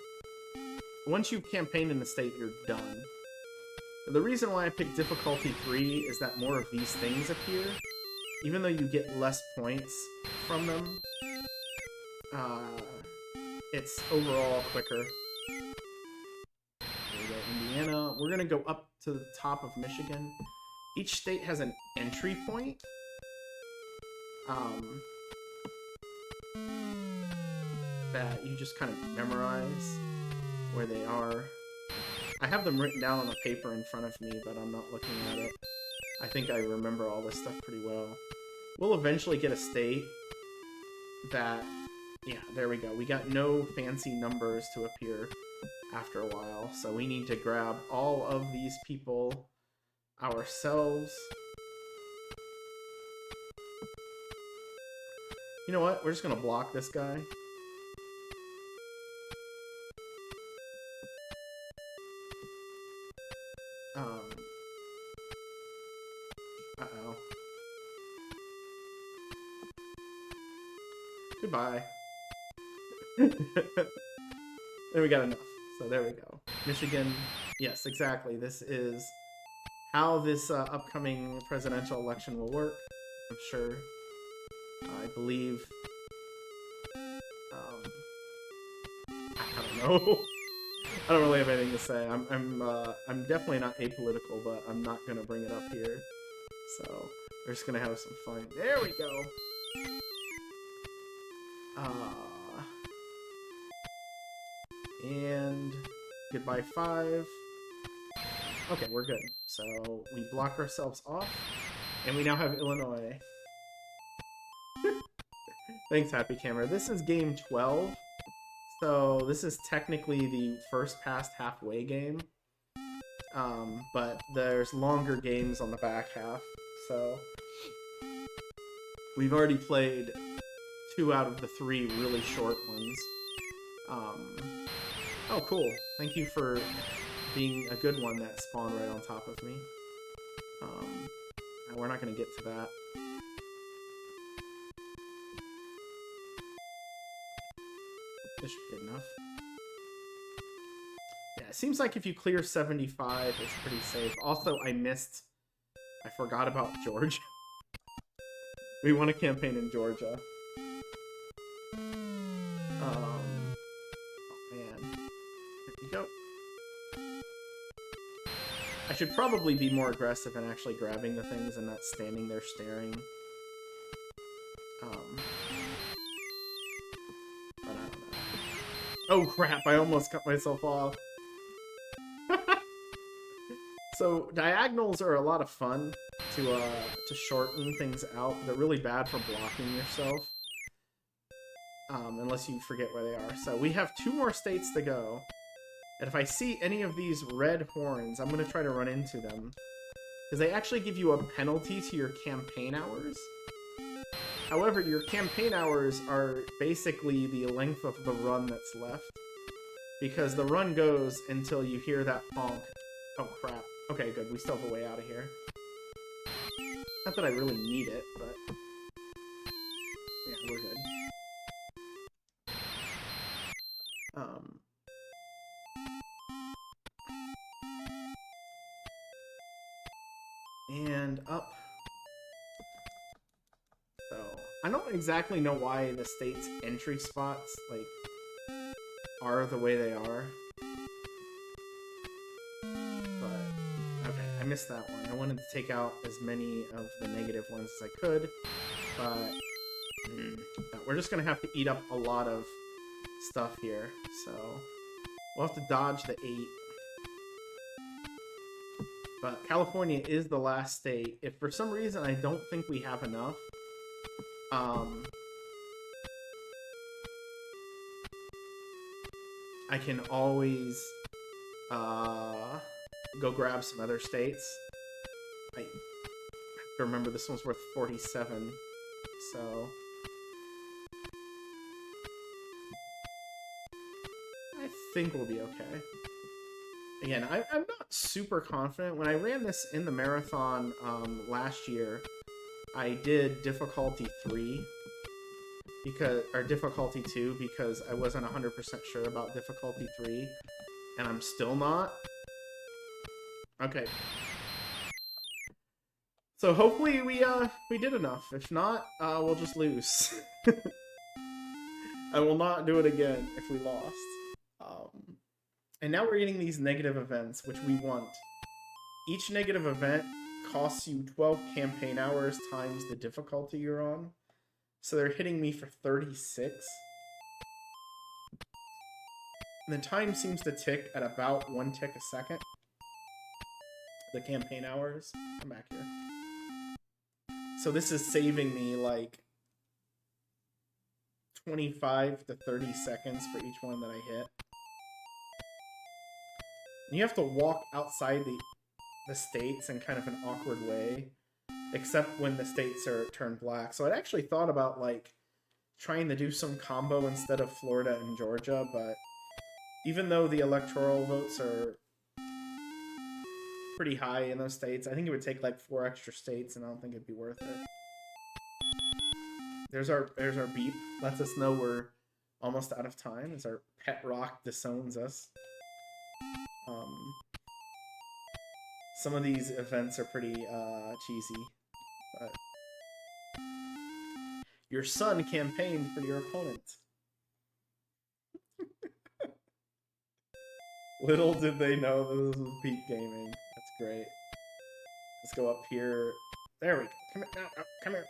once you campaign in the state, you're done. The reason why I picked difficulty 3 is that more of these things appear. Even though you get less points from them, it's overall quicker. Here we go, Indiana. We're gonna go up to the top of Michigan. Each state has an entry point. That you just kind of memorize where they are. I have them written down on a paper in front of me, but I'm not looking at it. I think I remember all this stuff pretty well. We'll eventually get a state that... yeah, there we go. We got no fancy numbers to appear after a while, so we need to grab all of these people ourselves. You know what? We're just gonna block this guy. Uh-oh. Goodbye. Then we got enough. So there we go. Michigan. Yes, exactly. This is how this upcoming presidential election will work. I'm sure. I believe. I don't know. I don't really have anything to say. I'm definitely not apolitical, but I'm not gonna bring it up here. So we're just gonna have some fun. There we go. And goodbye 5. Okay, we're good. So we block ourselves off, and we now have Illinois. Thanks, Happy Camera. This is game 12. So this is technically the first past halfway game, but there's longer games on the back half, so we've already played 2 out of the 3 really short ones. Oh, cool. Thank you for being a good one that spawned right on top of me. We're not going to get to that. This should be good enough. Yeah, it seems like if you clear 75, it's pretty safe. Also, I forgot about Georgia. We want a campaign in Georgia. Oh man. Here we go. I should probably be more aggressive in actually grabbing the things and not standing there staring. But I don't know. Oh crap, I almost cut myself off. So, diagonals are a lot of fun. to shorten things out. They're really bad for blocking yourself. Unless you forget where they are. So we have 2 more states to go. And if I see any of these red horns, I'm going to try to run into them. Because they actually give you a penalty to your campaign hours. However, your campaign hours are basically the length of the run that's left. Because the run goes until you hear that honk. Oh, crap. Okay, good. We still have a way out of here. Not that I really need it, but... yeah, we're good. And up. So, I don't exactly know why the state's entry spots, like, are the way they are. But, okay, I missed that one. I wanted to take out as many of the negative ones as I could, but we're just going to have to eat up a lot of stuff here, so we'll have to dodge the 8. But California is the last state. If for some reason I don't think we have enough, I can always go grab some other states. I have to remember this one's worth 47, so I think we'll be okay. Again, I'm not super confident. When I ran this in the marathon last year, I did difficulty 3 or difficulty 2 because I wasn't 100% sure about difficulty 3, and I'm still not. Okay. So hopefully we did enough. If not, we'll just lose. I will not do it again if we lost. And now we're getting these negative events, which we want. Each negative event costs you 12 campaign hours times the difficulty you're on. So they're hitting me for 36. And the time seems to tick at about 1 tick a second. The campaign hours. Come back here. So this is saving me like 25 to 30 seconds for each one that I hit. And you have to walk outside the states in kind of an awkward way, except when the states are turned black. So I actually thought about like trying to do some combo instead of Florida and Georgia, but even though the electoral votes are pretty high in those states, I think it would take like 4 extra states, and I don't think it'd be worth it. There's our beep. Lets us know we're almost out of time as our pet rock disowns us. Some of these events are pretty cheesy, but your son campaigned for your opponent. Little did they know this was peak gaming. That's great. Let's go up here. There we go. Come here.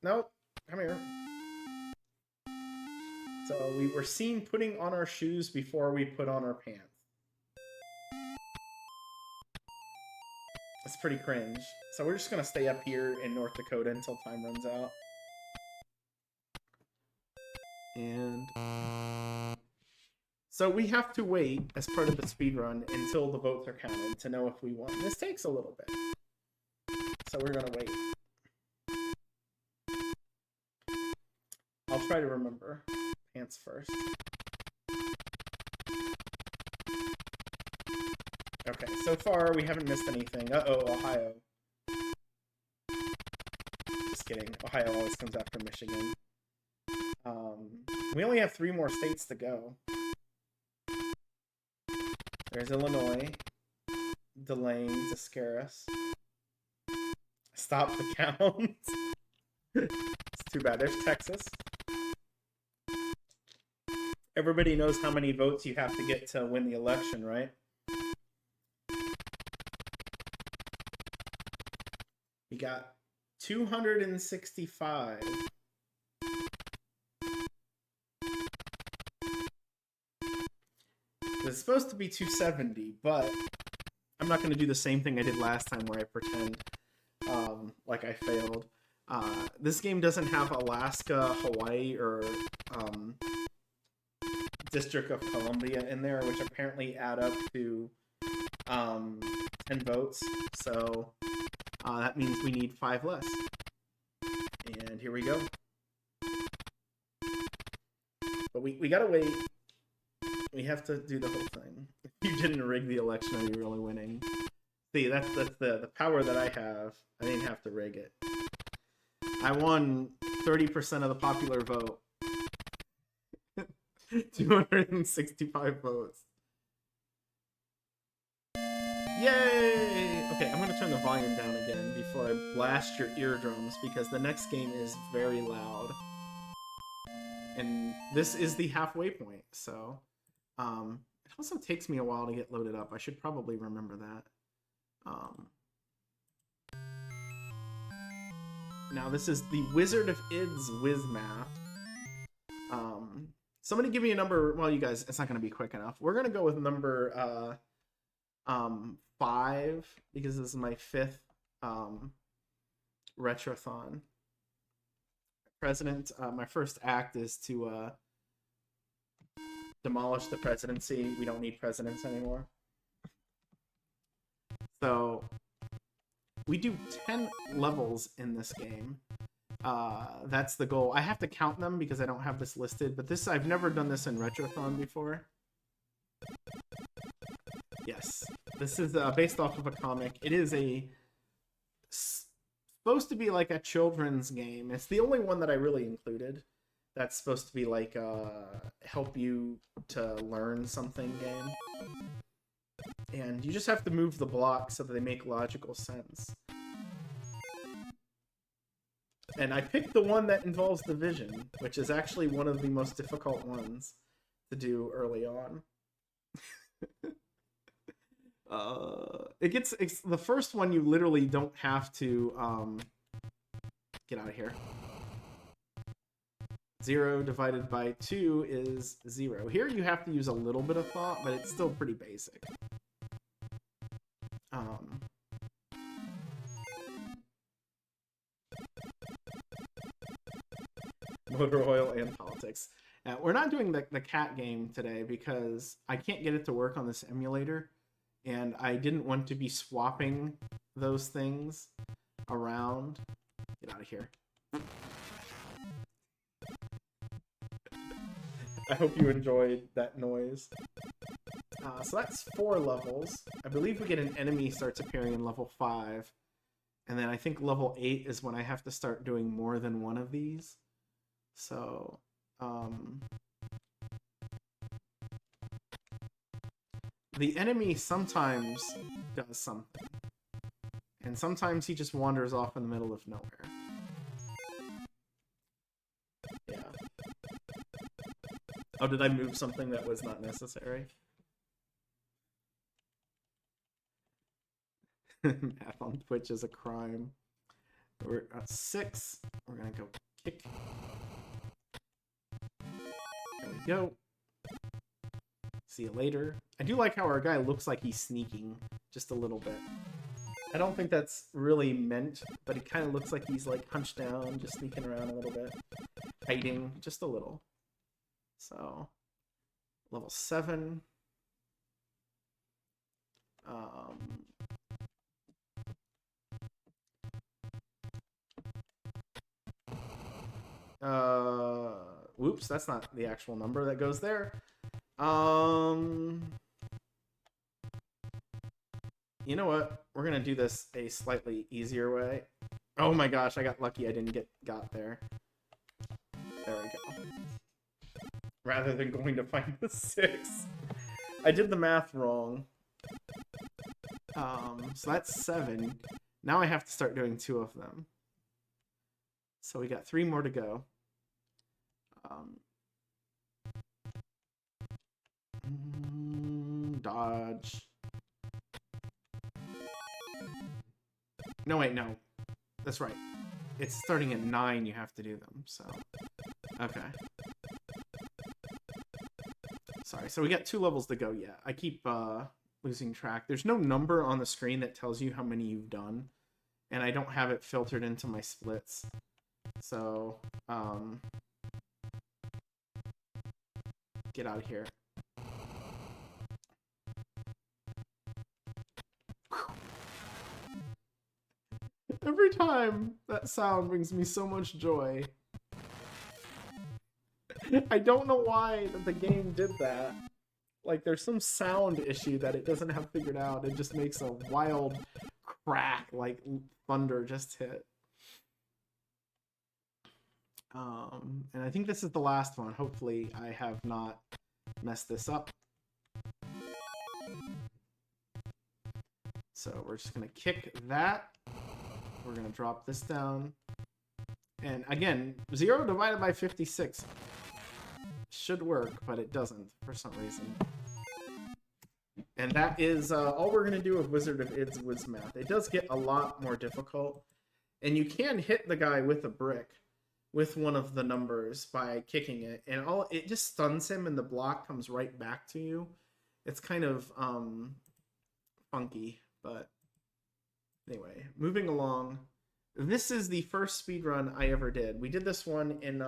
No, come here. Come here. So we were seen putting on our shoes before we put on our pants. That's pretty cringe. So we're just gonna stay up here in North Dakota until time runs out. And so we have to wait as part of the speedrun until the votes are counted to know if we won. This takes a little bit. So we're gonna wait. I'll try to remember. Pants first. Okay, so far we haven't missed anything. Uh-oh, Ohio. Just kidding. Ohio always comes after Michigan. We only have 3 more states to go. There's Illinois. Delaying to scare us. Stop the count. It's too bad. There's Texas. Everybody knows how many votes you have to get to win the election, right? We got 265. It's supposed to be 270, but I'm not going to do the same thing I did last time where I pretend like I failed. This game doesn't have Alaska, Hawaii, or District of Columbia in there, which apparently add up to 10 votes. So that means we need 5 less. And here we go. But we gotta wait. We have to do the whole thing. If you didn't rig the election, are you really winning? See, that's the power that I have. I didn't have to rig it. I won 30% of the popular vote. 265 votes. Yay! Okay, I'm gonna turn the volume down again before I blast your eardrums, because the next game is very loud. And this is the halfway point, so... it also takes me a while to get loaded up. I should probably remember that. Now this is the Wizard of Id's Wizmath. Somebody give me a number. Well, you guys, it's not going to be quick enough. We're going to go with number 5, because this is my 5th Retrothon. President, my first act is to demolish the presidency. We don't need presidents anymore. So we do 10 levels in this game. That's the goal. I have to count them because I don't have this listed, but this, I've never done this in Retrothon before. Yes, this is based off of a comic. It is supposed to be like a children's game. It's the only one that I really included. That's supposed to be like help you to learn something game. And you just have to move the blocks so that they make logical sense. And I picked the one that involves division, which is actually one of the most difficult ones to do early on. It's the first one. You literally don't have to get out of here. 0 divided by 2 is 0. Here you have to use a little bit of thought, but it's still pretty basic. Motor oil and politics. We're not doing the cat game today because I can't get it to work on this emulator, and I didn't want to be swapping those things around. Get out of here. I hope you enjoyed that noise. So that's 4 levels. I believe we get an enemy starts appearing in level 5. And then I think level 8 is when I have to start doing more than one of these. So, the enemy sometimes does something. And sometimes he just wanders off in the middle of nowhere. Yeah. Oh, did I move something that was not necessary? Math on Twitch is a crime. We're at 6. We're gonna go kick. There we go. See you later. I do like how our guy looks like he's sneaking just a little bit. I don't think that's really meant, but it kind of looks like he's like hunched down, just sneaking around a little bit. Hiding just a little. So, level 7. Whoops, that's not the actual number that goes there. You know what? We're gonna do this a slightly easier way. Oh my gosh, I got lucky I didn't got there. There we go. Rather than going to find the 6. I did the math wrong. So that's 7. Now I have to start doing 2 of them. So we got 3 more to go. Dodge. No, wait, no. That's right. It's starting at 9, you have to do them, so... Okay. Sorry, so we got 2 levels to go yet. I keep losing track. There's no number on the screen that tells you how many you've done. and I don't have it filtered into my splits. So, get out of here. Every time that sound brings me so much joy. I don't know why the game did that. Like, there's some sound issue that it doesn't have figured out. It just makes a wild crack, like thunder just hit. And I think this is the last one. Hopefully I have not messed this up. So we're just gonna kick that. We're gonna drop this down. And again, 0 divided by 56 should work, but it doesn't for some reason. And that is all we're gonna do with Wizard of Id's Wiz Math. It does get a lot more difficult, and you can hit the guy with a brick with one of the numbers by kicking it, and it just stuns him, and the block comes right back to you. It's kind of funky, but anyway, moving along. This is the first speedrun I ever did. We did this one in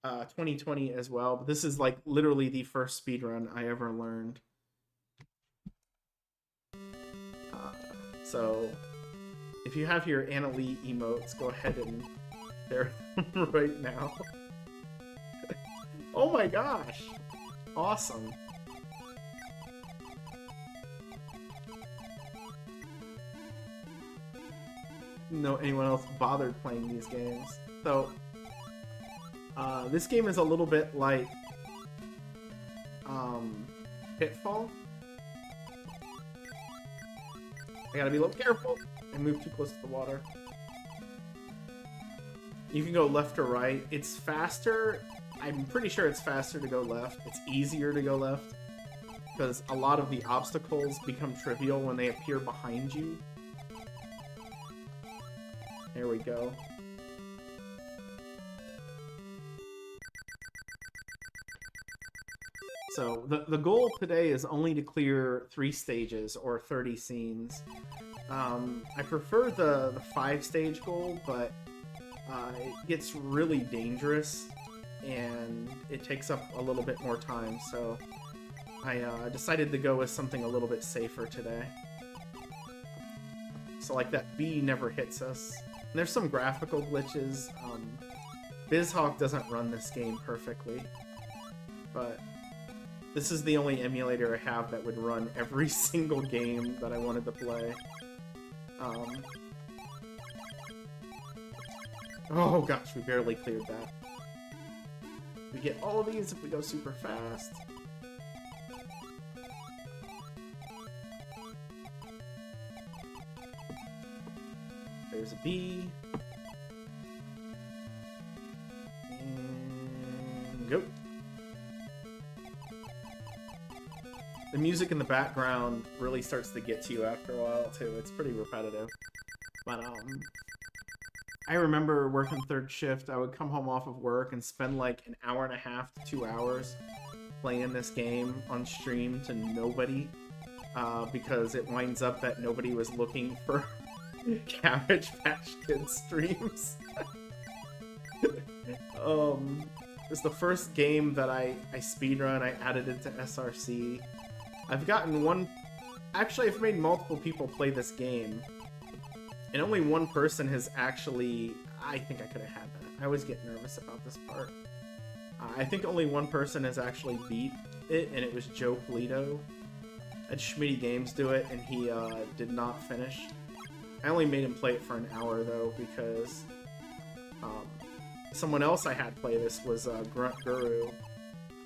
2020 as well, but this is like literally the first speedrun I ever learned. So if you have your Anna Lee emotes, go ahead and share them right now. Oh my gosh! Awesome. No anyone else bothered playing these games. So this game is a little bit like Pitfall. I gotta be a little careful and move too close to the water. You can go left or right. It's faster. I'm pretty sure it's faster to go left. It's easier to go left because a lot of the obstacles become trivial when they appear behind you. There we go. So the goal today is only to clear 3 stages or 30 scenes. I prefer the 5-stage goal, but it gets really dangerous and it takes up a little bit more time, so I decided to go with something a little bit safer today. So like that bee never hits us. And there's some graphical glitches. BizHawk doesn't run this game perfectly, but this is the only emulator I have that would run every single game that I wanted to play. Oh gosh, we barely cleared that. We get all these if we go super fast. There's a bee. And go. The music in the background really starts to get to you after a while, too. It's pretty repetitive. But, I remember working 3rd shift. I would come home off of work and spend like an hour and a half to 2 hours playing this game on stream to nobody. Because it winds up that nobody was looking for Cabbage Patch Kids streams. It's the first game that I speedrun. I added it to SRC. I've gotten one... Actually, I've made multiple people play this game. And only one person has actually... I think I could have had that. I always get nervous about this part. I think only one person has actually beat it, and it was Joe Polito. I had Schmitty Games do it, and he did not finish. I only made him play it for an hour, though, because someone else I had play this was Grunt Guru,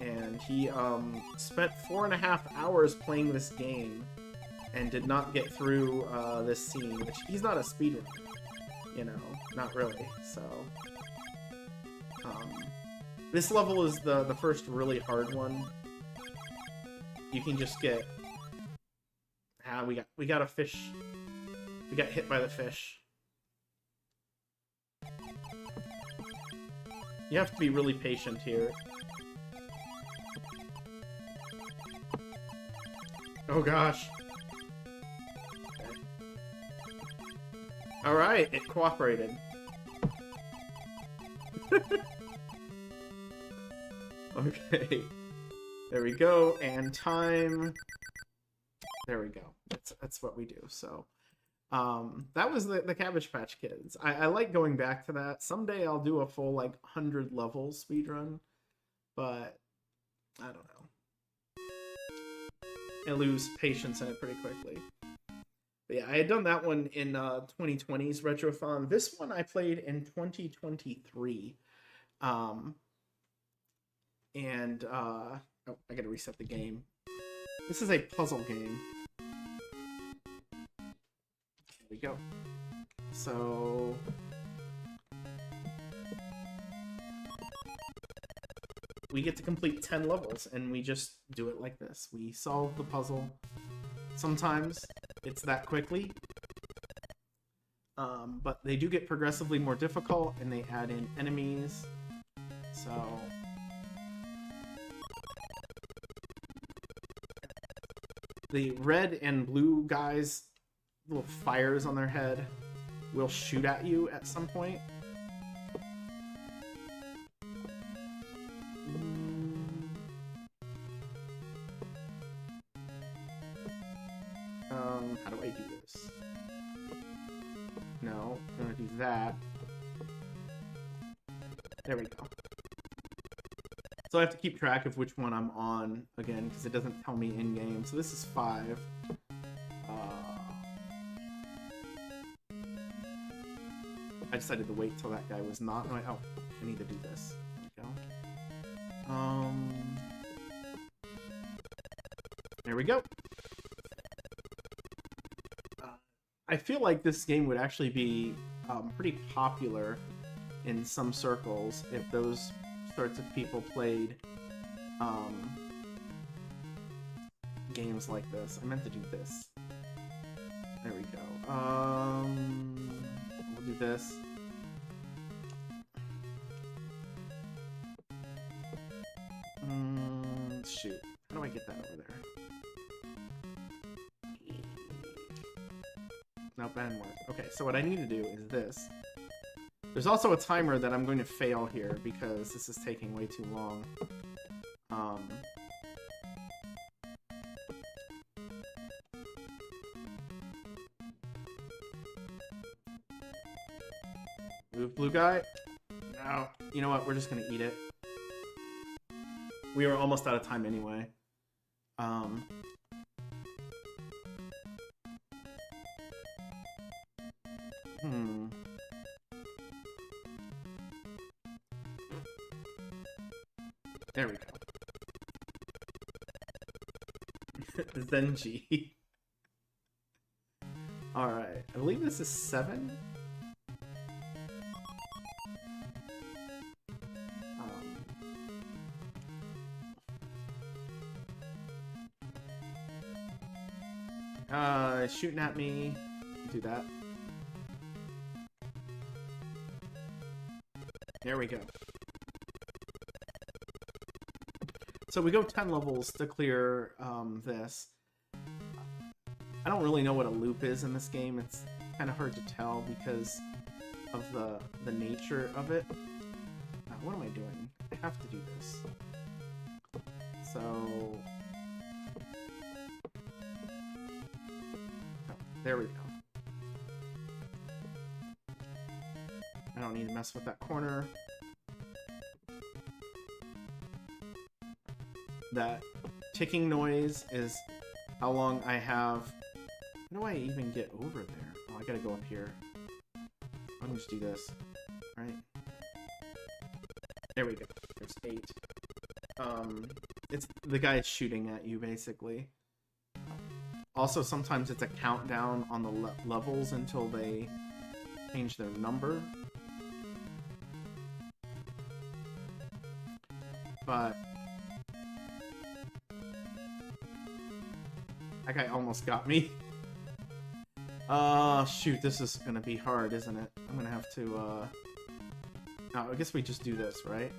and he spent 4.5 hours playing this game and did not get through this scene, which he's not a speedrunner, you know, not really, so... this level is the first really hard one. You can just get... we got a fish. We got hit by the fish. You have to be really patient here. Oh gosh. Okay. Alright, it cooperated. Okay. There we go, and time. There we go. That's what we do. So, that was the Cabbage Patch Kids. I like going back to that. Someday I'll do a full like 100 level speedrun, but I don't know. I lose patience in it pretty quickly. But yeah, I had done that one in 2020's Retrothon. This one I played in 2023. Oh, I gotta reset the game. This is a puzzle game. There we go. So... we get to complete 10 levels, and we just do it like this. We solve the puzzle. Sometimes it's that quickly. But they do get progressively more difficult, and they add in enemies. So... the red and blue guys, little fires on their head, will shoot at you at some point. How do I do this? No, I'm gonna do that. There we go. So I have to keep track of which one I'm on again, because it doesn't tell me in-game. So this is 5. I decided to wait till that guy was not. Oh, I need to do this. There we go. There we go. I feel like this game would actually be pretty popular in some circles if those sorts of people played games like this. I meant to do this. There we go. We'll do this. Shoot. How do I get that over there? Nope, that didn't work. Okay, so what I need to do is this. There's also a timer that I'm going to fail here because this is taking way too long. Move, blue guy. No. You know what? We're just gonna eat it. We were almost out of time anyway. There we go. Zenji. Alright, I believe this is 7? Shooting at me. Do that. There we go. So we go 10 levels to clear this. I don't really know what a loop is in this game. It's kind of hard to tell because of the nature of it. What am I doing? I have to do this. So... oh, there we go. I don't need to mess with that corner. That ticking noise is how long I have... how do I even get over there? Oh, I gotta go up here. I'm gonna just do this. Right? There we go. There's 8. It's the guy shooting at you, basically. Also, sometimes it's a countdown on the levels until they change their number. But... that guy almost got me. Shoot, this is gonna be hard, isn't it? I'm gonna have to, oh, I guess we just do this, right?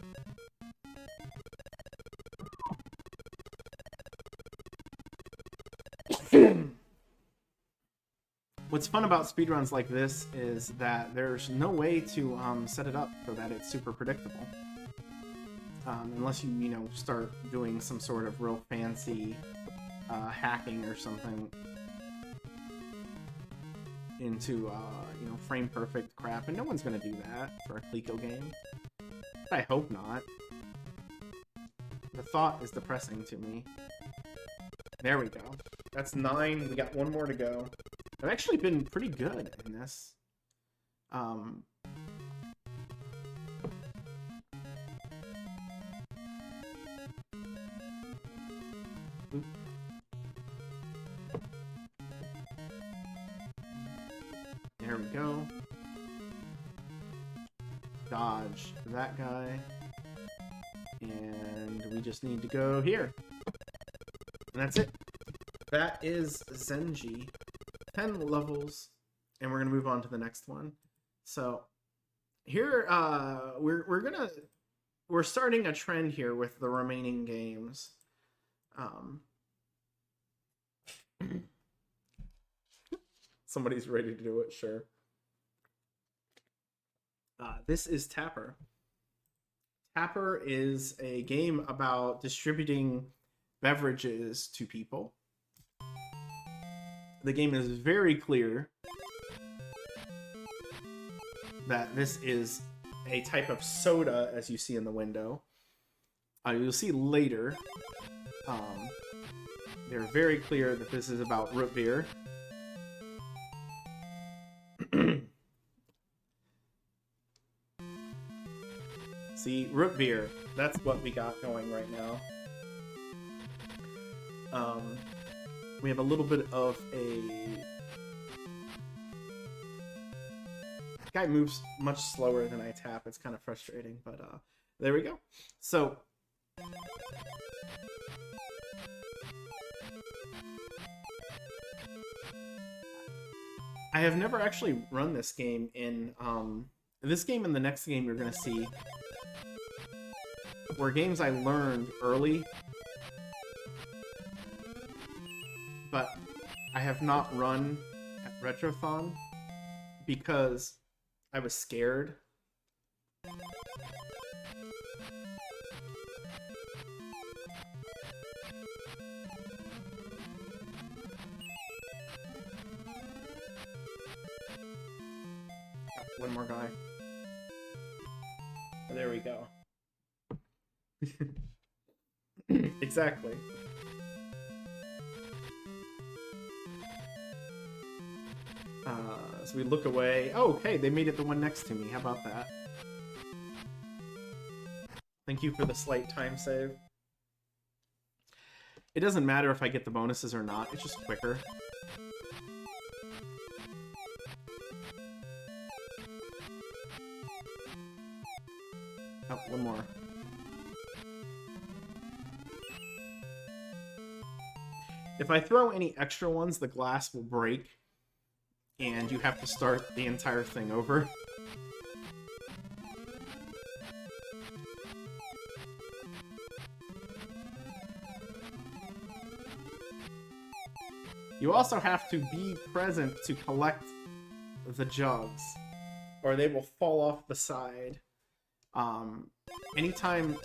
What's fun about speedruns like this is that there's no way to set it up so that it's super predictable. Unless you, start doing some sort of real fancy hacking or something into, frame perfect crap. And no one's going to do that for a Coleco game. I hope not. The thought is depressing to me. There we go. That's 9. We got 1 more to go. I've actually been pretty good in this. There we go. Dodge that guy. And we just need to go here. And that's it. That is Zenji. 10 levels. And we're going to move on to the next one. So here we're starting a trend here with the remaining games. Somebody's ready to do it, sure. This is Tapper. Tapper is a game about distributing beverages to people. The game is very clear that this is a type of soda, as you see in the window. You'll see later. They're very clear that this is about root beer. See, root beer. That's what we got going right now. We have a little bit of a... The guy moves much slower than I tap. It's kind of frustrating, but there we go. So... I have never actually run this game in... This game and the next game you're going to see were games I learned early, but I have not run at Retrothon because I was scared. One more guy. There we go. Exactly. So we look away. Oh, okay, they made it the one next to me. How about that? Thank you for the slight time save. It doesn't matter if I get the bonuses or not. It's just quicker. Oh, one more. If I throw any extra ones, the glass will break, and you have to start the entire thing over. You also have to be present to collect the jugs, or they will fall off the side. Anytime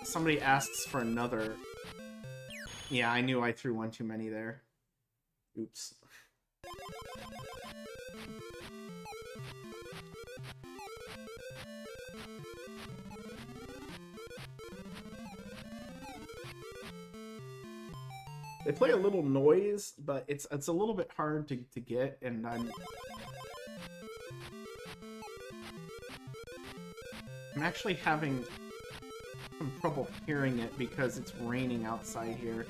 somebody asks for another... Yeah, I knew I threw one too many there. Oops. They play a little noise, but it's a little bit hard to get, and I'm actually having some trouble hearing it because it's raining outside here,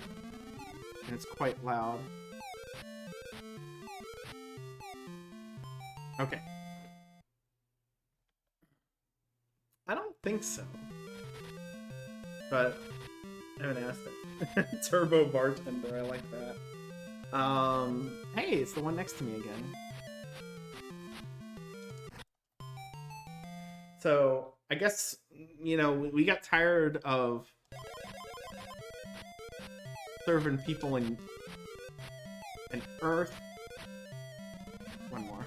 and it's quite loud. Okay. I don't think so. But I haven't asked it. Turbo bartender, I like that. Hey, it's the one next to me again. So, I guess, you know, we got tired of serving people in Earth, one more.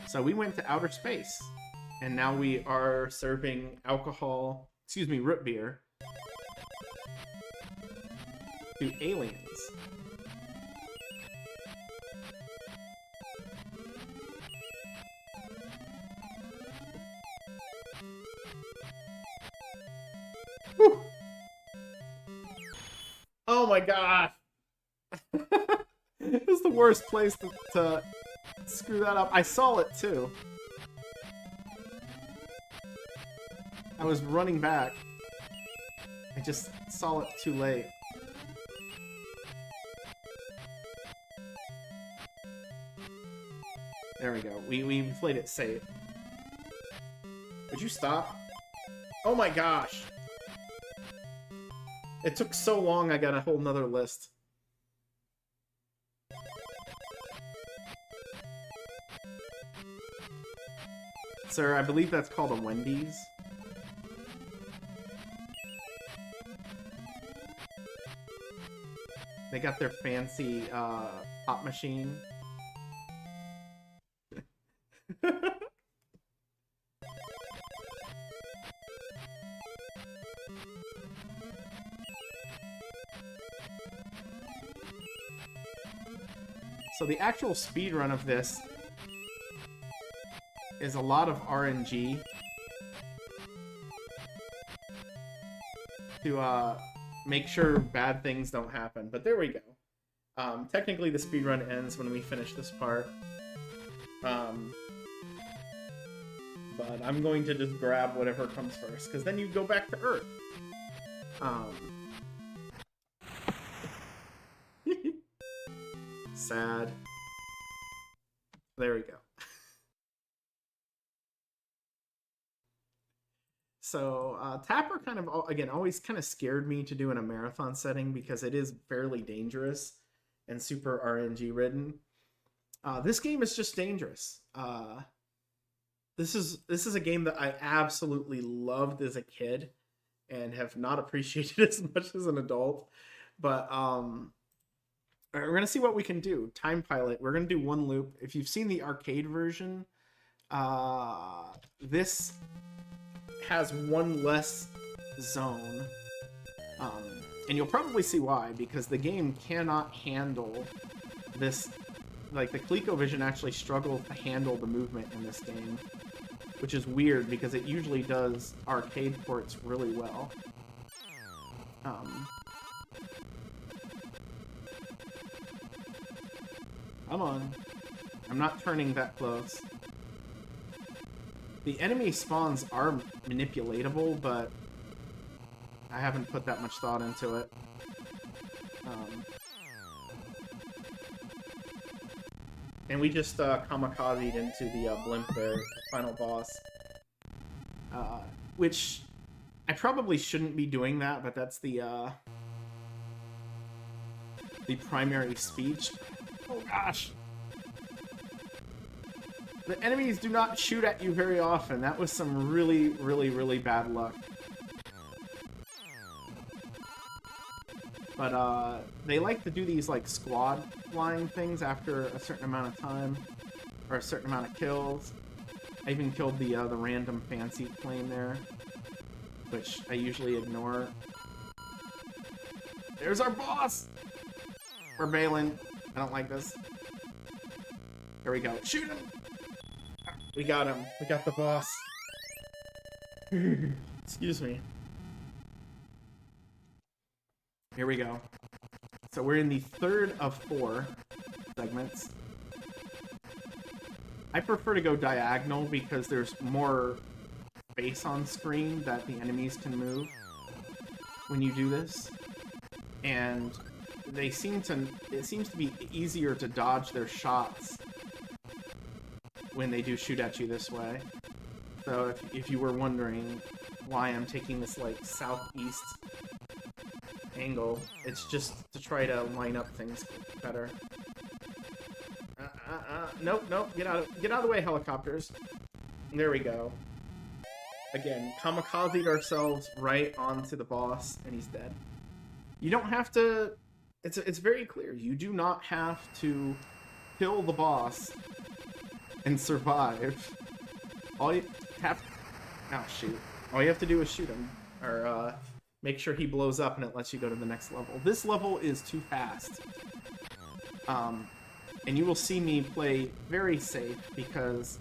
So we went to outer space, and now we are serving alcohol, excuse me, root beer, to aliens. Whew. Oh my god! This is the worst place to screw that up. I saw it too. I was running back. I just saw it too late. There we go. We played it safe. Would you stop? Oh my gosh! It took so long, I got a whole nother list. Sir, I believe that's called a Wendy's. They got their fancy pop machine. So the actual speedrun of this is a lot of RNG to make sure bad things don't happen. But there we go. Technically the speedrun ends when we finish this part. But I'm going to just grab whatever comes first, because then you go back to Earth. Sad. There we go. So, Tapper kind of, again, always kind of scared me to do in a marathon setting because it is fairly dangerous and super RNG ridden. This game is just dangerous. This is a game that I absolutely loved as a kid and have not appreciated as much as an adult. But we're going to see what we can do. Time Pilot, we're going to do one loop. If you've seen the arcade version, this has one less zone. And you'll probably see why, because the game cannot handle this. Like, the ColecoVision actually struggles to handle the movement in this game, which is weird because it usually does arcade ports really well. Come on. I'm not turning that close. The enemy spawns are manipulatable, but I haven't put that much thought into it. And we just kamikazed into the blimp there, the final boss. Which, I probably shouldn't be doing that, but that's the primary speech. Oh gosh! The enemies do not shoot at you very often. That was some really, really, really bad luck. But they like to do these like squad flying things after a certain amount of time, or a certain amount of kills. I even killed the random fancy plane there, which I usually ignore. There's our boss! We're bailing. I don't like this. Here we go. Shoot him! We got him. We got the boss. Excuse me. Here we go. So we're in the third of 4 segments. I prefer to go diagonal because there's more space on screen that the enemies can move when you do this. And it seems to be easier to dodge their shots when they do shoot at you this way. So if you were wondering why I'm taking this like southeast angle, it's just to try to line up things better. Nope, get out of the way, helicopters. There we go. Again, kamikazed ourselves right onto the boss, and he's dead. You don't have to... It's very clear. You do not have to kill the boss and survive. All you have... Oh, shoot. All you have to do is shoot him. Or, make sure he blows up and it lets you go to the next level. This level is too fast. And you will see me play very safe because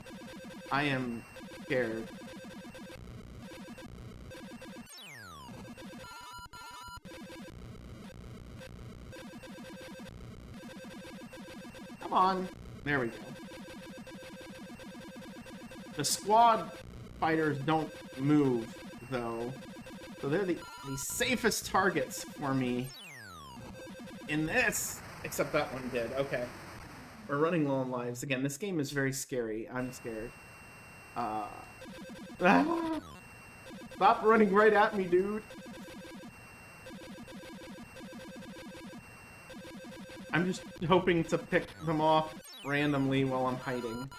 I am scared. Come on. There we go. The squad fighters don't move, though. So they're the safest targets for me in this. Except that one did. Okay. We're running low on lives. Again, this game is very scary. I'm scared. Stop running right at me, dude. I'm just hoping to pick them off randomly while I'm hiding.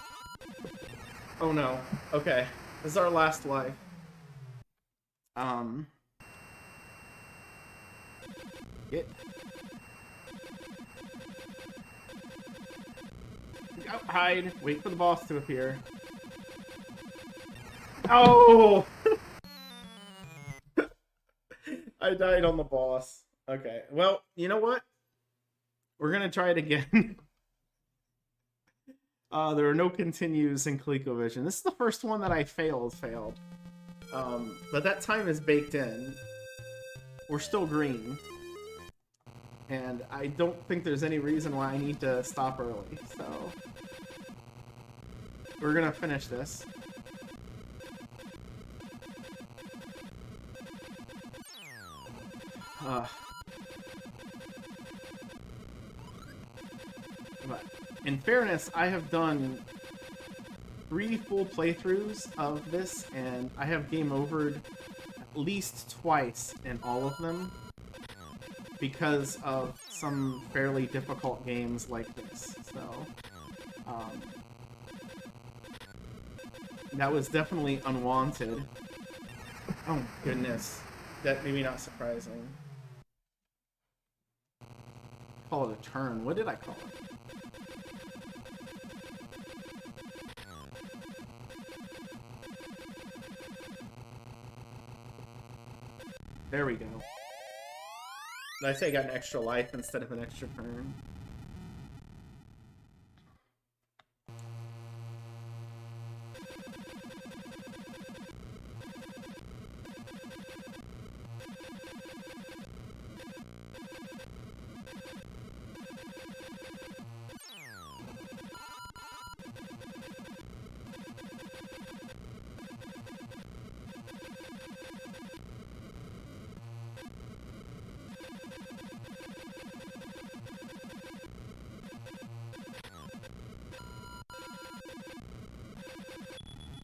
Oh no. Okay. This is our last life. Get... Go, hide. Wait for the boss to appear. Oh! I died on the boss. Okay. Well, you know what? We're gonna try it again. There are no continues in ColecoVision. This is the first one that I failed. But that time is baked in. We're still green. And I don't think there's any reason why I need to stop early, so... We're gonna finish this. But in fairness, I have done 3 full playthroughs of this, and I have game overed at least twice in all of them because of some fairly difficult games like this. So, that was definitely unwanted. Oh goodness, that maybe not surprising. Call it a turn. What did I call it? There we go. Did I say I got an extra life instead of an extra turn?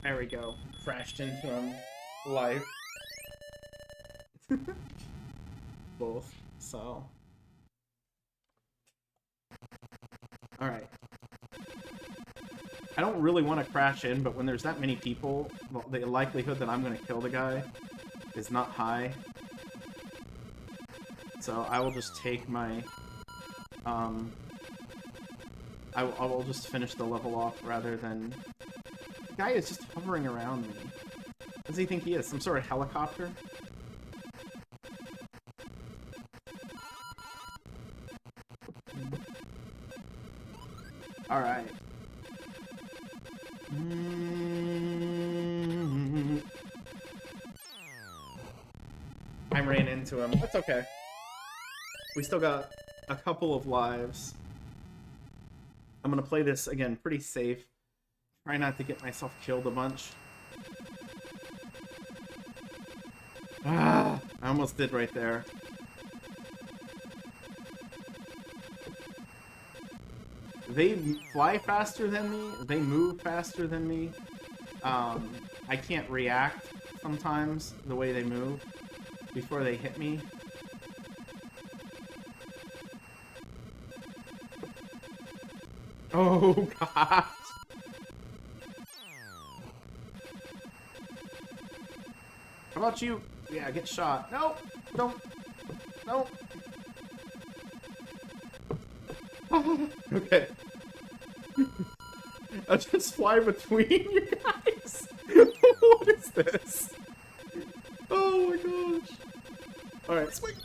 There we go. Crashed into him. Life. Both. So. Alright. I don't really want to crash in, but when there's that many people, well, the likelihood that I'm going to kill the guy is not high. So I will just take my... I will just finish the level off rather than... The guy is just hovering around me. What does he think he is? Some sort of helicopter? Alright. I ran into him. That's okay. We still got a couple of lives. I'm gonna play this, again, pretty safe. Try not to get myself killed a bunch. Ah, I almost did right there. They fly faster than me. They move faster than me. I can't react sometimes the way they move before they hit me. Oh, God. How about you? Yeah, get shot. No! Don't! No! Okay. I just fly between you guys. What is this? Oh my gosh. Alright, swing.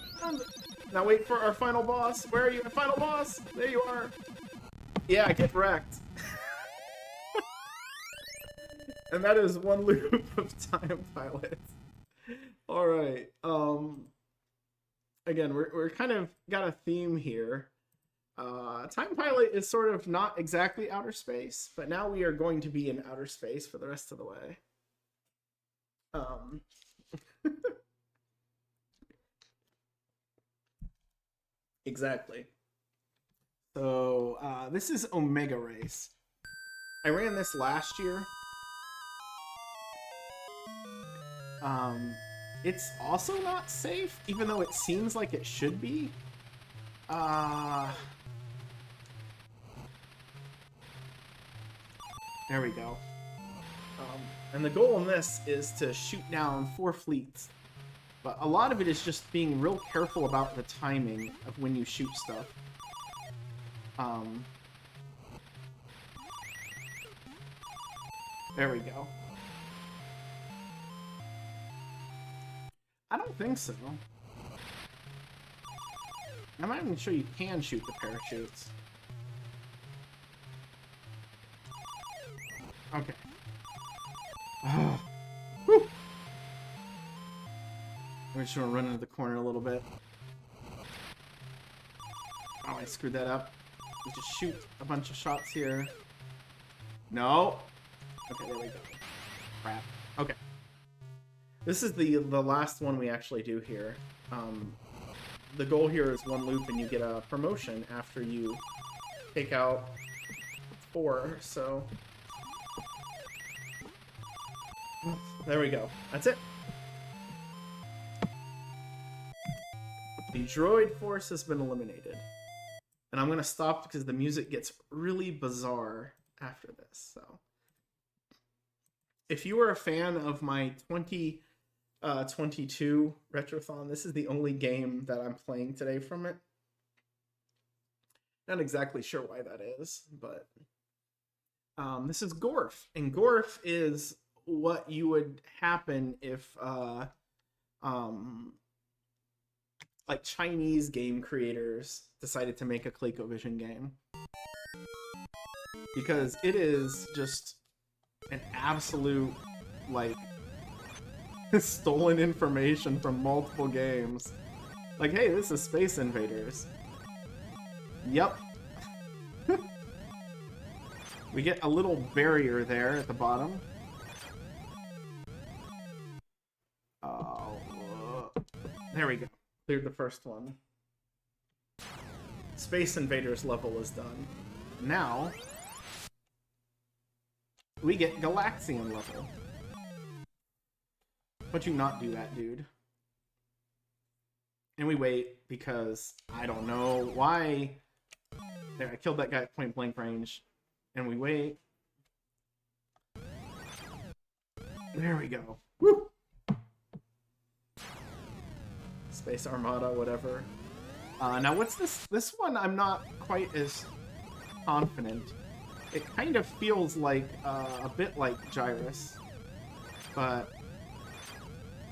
Now wait for our final boss. Where are you? Final boss? There you are. Yeah, get wrecked. And that is one loop of Time Pilot. Alright. Again, we're kind of got a theme here. Time Pilot is sort of not exactly outer space, but now we are going to be in outer space for the rest of the way. Exactly. So, this is Omega Race. I ran this last year. It's also not safe, even though it seems like it should be. There we go. And the goal in this is to shoot down 4 fleets. But a lot of it is just being real careful about the timing of when you shoot stuff. There we go. I don't think so. I'm not even sure you can shoot the parachutes. Okay. Whew. We're just gonna run into the corner a little bit. Oh, I screwed that up. We just shoot a bunch of shots here. No. Okay, there we go. Crap. Okay. This is the last one we actually do here. The goal here is 1 loop and you get a promotion after you take out 4, so... There we go. That's it. The droid force has been eliminated. And I'm going to stop because the music gets really bizarre after this, so... If you are a fan of my 2022 Retrothon, this is the only game that I'm playing today from it. Not exactly sure why that is, but this is Gorf, and Gorf is what you would happen if like Chinese game creators decided to make a ColecoVision game, because it is just an absolute, like, stolen information from multiple games. Like, hey, this is Space Invaders. Yep. We get a little barrier there at the bottom. Oh, there we go. Cleared the first one. Space Invaders level is done. Now... we get Galaxian level. But you not do that, dude. And we wait because I don't know why. There, I killed that guy at point blank range. And we wait. There we go. Woo! Space Armada, whatever. Now what's this? This one I'm not quite as confident. It kind of feels like a bit like Gyrus, but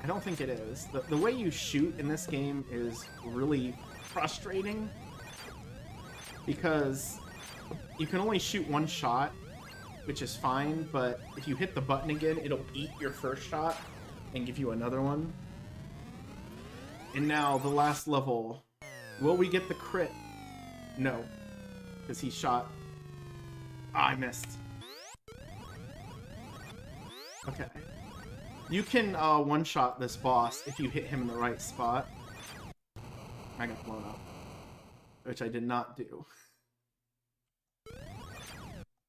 I don't think it is. The way you shoot in this game is really frustrating because you can only shoot 1 shot, which is fine, but if you hit the button again, it'll eat your first shot and give you another one. And now the last level. Will we get the crit? No, because he shot... I missed. Okay. You can one-shot this boss if you hit him in the right spot. I got blown up. Which I did not do.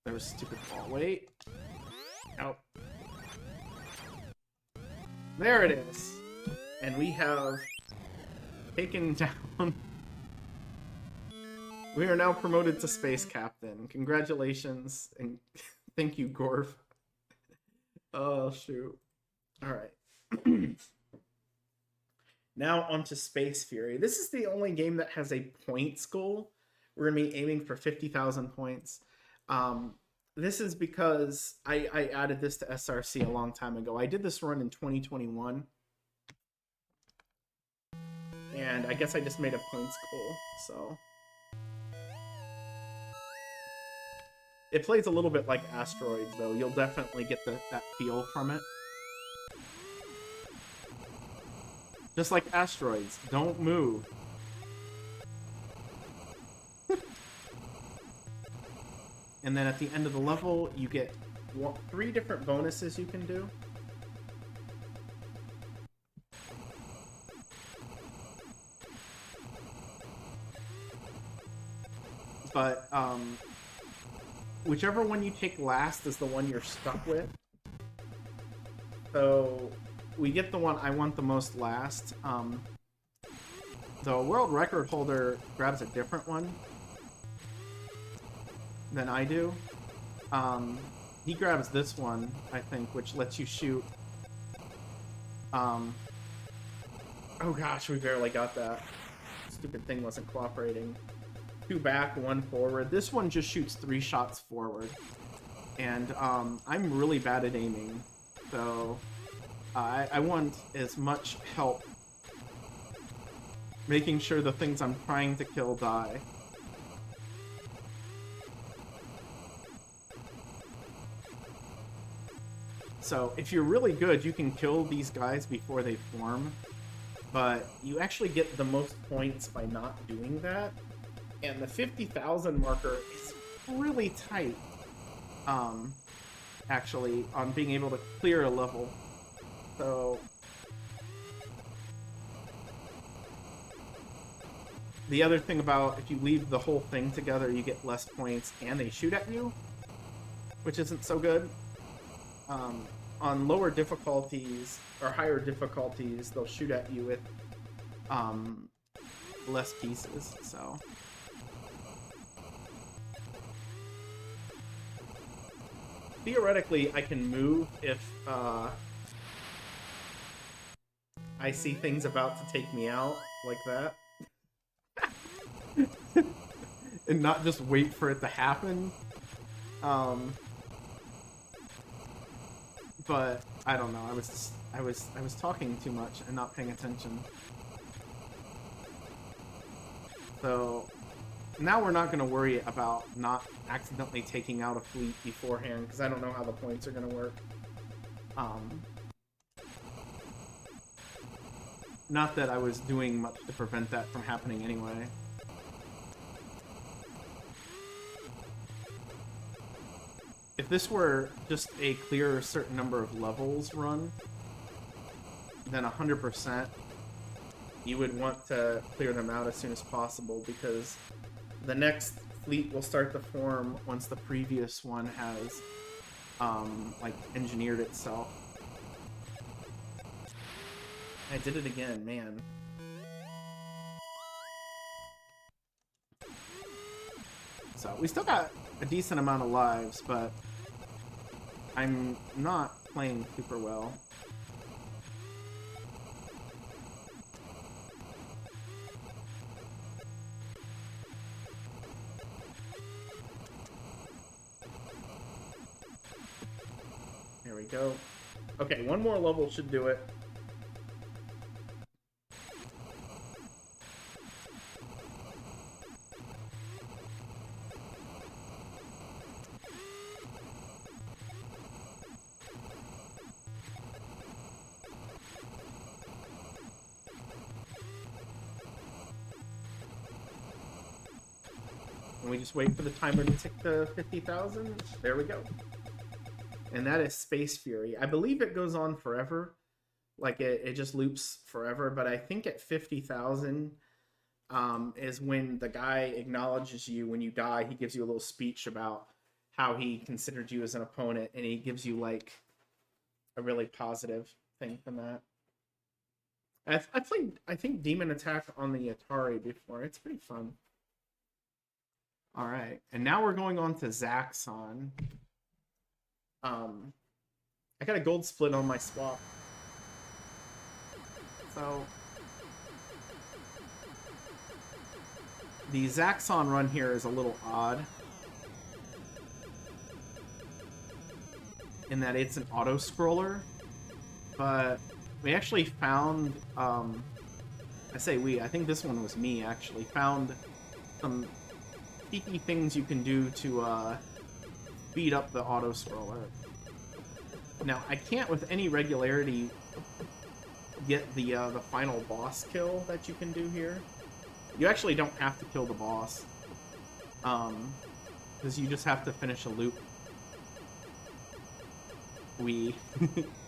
There was a stupid ball. Wait. Nope. There it is. And we have taken down... We are now promoted to Space Captain. Congratulations, and thank you, Gorf. Oh, shoot. Alright. Now onto Space Fury. This is the only game that has a points goal, we're going to be aiming for 50,000 points. This is because I added this to SRC a long time ago. I did this run in 2021. And I guess I just made a points goal, so... It plays a little bit like Asteroids, though. You'll definitely get that feel from it. Just like Asteroids, don't move. And then at the end of the level, you get 3 different bonuses you can do. But, whichever one you take last is the one you're stuck with. So, we get the one I want the most last. The world record holder grabs a different one than I do. He grabs this one, I think, which lets you shoot. Oh gosh, we barely got that. Stupid thing wasn't cooperating. 2 back, 1 forward. This one just shoots 3 shots forward. And I'm really bad at aiming. So I want as much help making sure the things I'm trying to kill die. So if you're really good, you can kill these guys before they form. But you actually get the most points by not doing that. And the 50,000 marker is really tight, actually, on being able to clear a level. So, the other thing about if you leave the whole thing together, you get less points, and they shoot at you, which isn't so good. On lower difficulties, or higher difficulties, they'll shoot at you with less pieces, so... Theoretically, I can move if I see things about to take me out, like that. And not just wait for it to happen. But I don't know. I was talking too much and not paying attention. So now we're not going to worry about not accidentally taking out a fleet beforehand, because I don't know how the points are going to work. Not that I was doing much to prevent that from happening anyway. If this were just a clear certain number of levels run, then 100% you would want to clear them out as soon as possible, because the next fleet will start to form once the previous one has, like, engineered itself. I did it again, man. So, we still got a decent amount of lives, but I'm not playing super well. There we go. Okay, one more level should do it. And we just wait for the timer to tick to 50,000. There we go. And that is Space Fury. I believe it goes on forever. Like, it just loops forever. But I think at 50,000 is when the guy acknowledges you when you die. He gives you a little speech about how he considered you as an opponent. And he gives you, like, a really positive thing from that. I played, I think, Demon Attack on the Atari before. It's pretty fun. Alright. And now we're going on to Zaxxon. I got a gold split on my swap. So The Zaxxon run here is a little odd in that it's an auto-scroller, but we actually found, I say we, I think this one was me actually, found some cheeky things you can do to speed up the auto-scroller. Now, I can't with any regularity get the final boss kill that you can do here. You actually don't have to kill the boss, because you just have to finish a loop.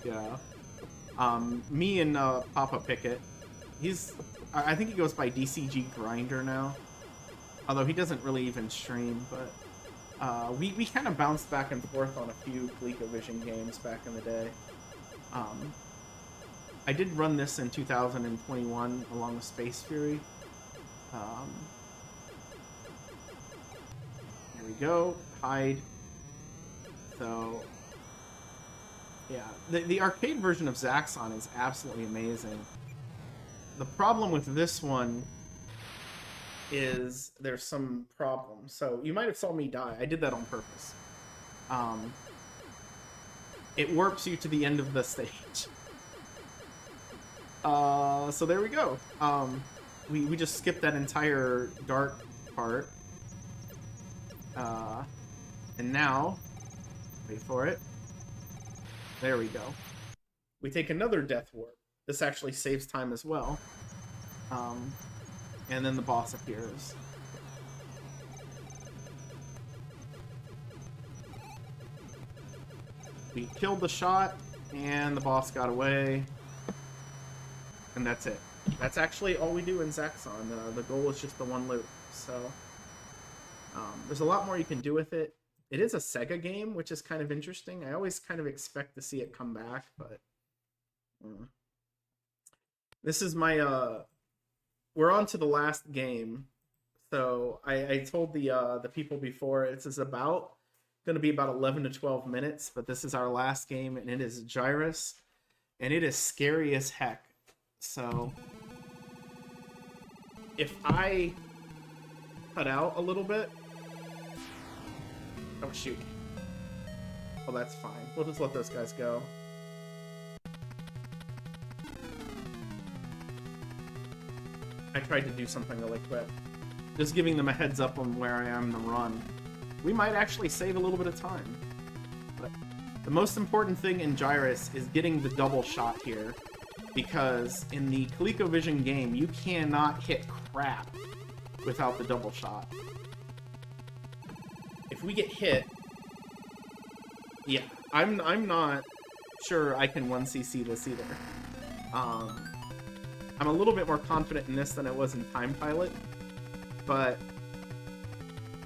Yeah. Me and Papa Pickett, I think he goes by DCG Grinder now, although he doesn't really even stream, but we kind of bounced back and forth on a few ColecoVision games back in the day. I did run this in 2021 along with Space Fury. Here we go. Hide. So, yeah. The arcade version of Zaxxon is absolutely amazing. The problem with this one is there's some problems. So, you might have saw me die. I did that on purpose. It warps you to the end of the stage. So there we go. We just skipped that entire dark part. And now, wait for it. There we go. We take another death warp. This actually saves time as well. And then the boss appears. We killed the shot, and the boss got away. And that's it. That's actually all we do in Zaxxon. The goal is just the one loop. So, there's a lot more you can do with it. It is a Sega game, which is kind of interesting. I always kind of expect to see it come back, but... This is my, we're on to the last game. So, I told the people before, this is going to be about 11 to 12 minutes, but this is our last game, and it is Gyrus, and it is scary as heck. So, if I cut out a little bit... Oh, shoot. Oh, that's fine. We'll just let those guys go. I tried to do something really quick. Just giving them a heads up on where I am in the run. We might actually save a little bit of time. But the most important thing in Gyrus is getting the double shot here. Because in the ColecoVision game, you cannot hit crap without the double shot. If we get hit... Yeah, I'm not sure I can 1cc this either. I'm a little bit more confident in this than I was in Time Pilot. But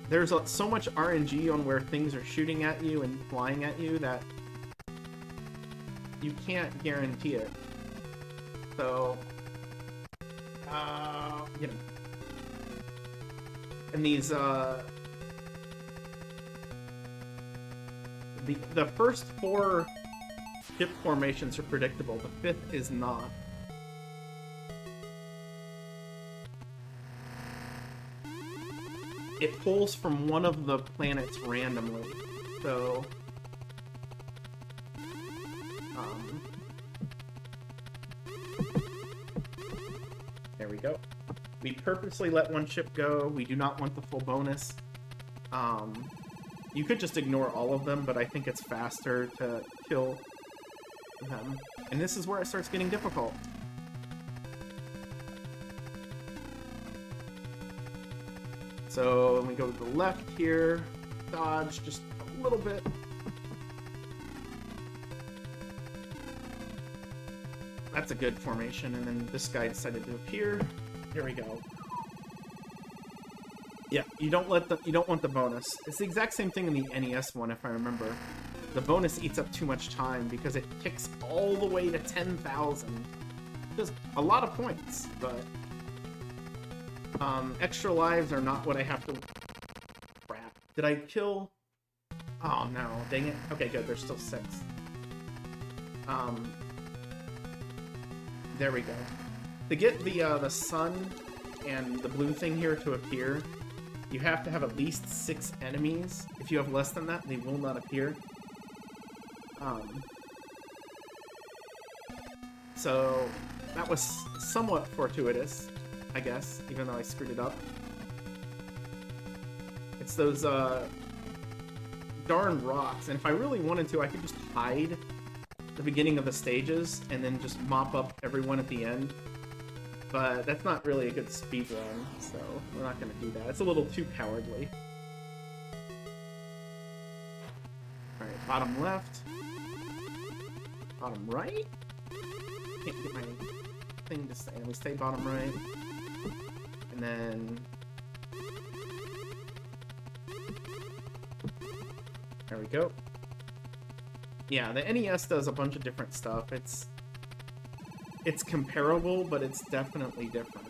there's so much RNG on where things are shooting at you and flying at you that you can't guarantee it. So, you know, and these, the first 4 ship formations are predictable, the 5th is not. It pulls from one of the planets randomly, so... There we go. We purposely let one ship go. We do not want the full bonus. You could just ignore all of them, but I think it's faster to kill them. And this is where it starts getting difficult. So we go to the left here, dodge just a little bit. That's a good formation, and then this guy decided to appear. Here we go. Yeah, you don't want the bonus. It's the exact same thing in the NES one, if I remember. The bonus eats up too much time because it ticks all the way to 10,000. Just a lot of points, but extra lives are not what I have to... Crap. Did I kill... Oh no, dang it. Okay, good, there's still 6. There we go. To get the sun and the blue thing here to appear, you have to have at least 6 enemies. If you have less than that, they will not appear. So that was somewhat fortuitous, I guess, even though I screwed it up. It's those darn rocks, and if I really wanted to, I could just hide the beginning of the stages and then just mop up everyone at the end. But that's not really a good speedrun, so we're not going to do that. It's a little too cowardly. Alright, bottom left. Bottom right? Can't get my thing to stay. Let me stay bottom right. And then... there we go. Yeah, the NES does a bunch of different stuff. It's comparable, but it's definitely different.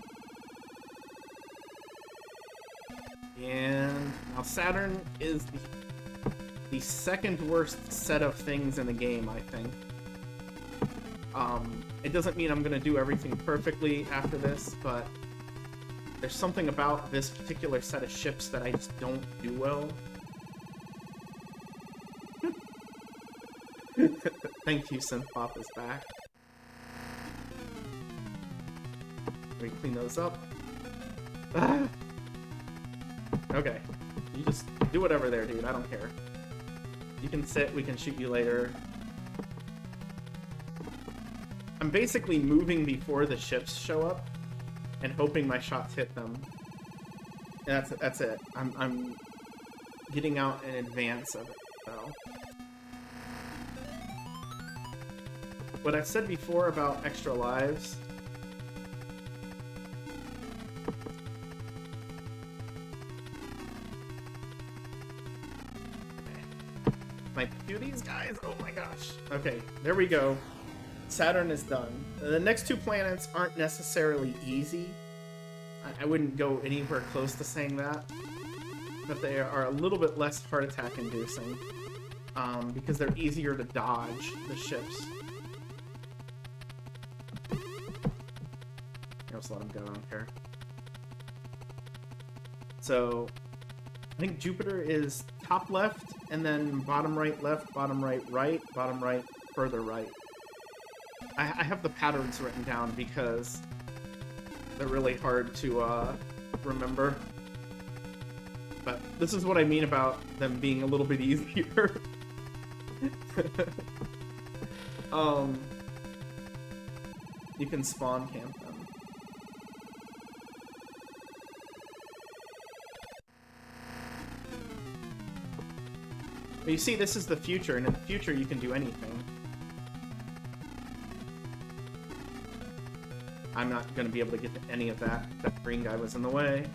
And now Saturn is the second worst set of things in the game, I think. It doesn't mean I'm going to do everything perfectly after this, but there's something about this particular set of ships that I just don't do well. Thank you, Synthpop is back. Let me clean those up. Ah! Okay. You just do whatever there, dude. I don't care. You can sit, we can shoot you later. I'm basically moving before the ships show up and hoping my shots hit them. And that's it. I'm getting out in advance of it, though. What I've said before about extra lives... Can I do these guys? Oh my gosh. Okay, there we go. Saturn is done. The next 2 planets aren't necessarily easy. I wouldn't go anywhere close to saying that. But they are a little bit less heart attack inducing. Because they're easier to dodge, the ships. I'll just let them go, I don't care. So, I think Jupiter is top left, and then bottom right left, bottom right right, bottom right further right. I have the patterns written down because they're really hard to remember. But this is what I mean about them being a little bit easier. You can spawn camp them. But you see, this is the future, and in the future you can do anything. I'm not going to be able to get to any of that. That green guy was in the way.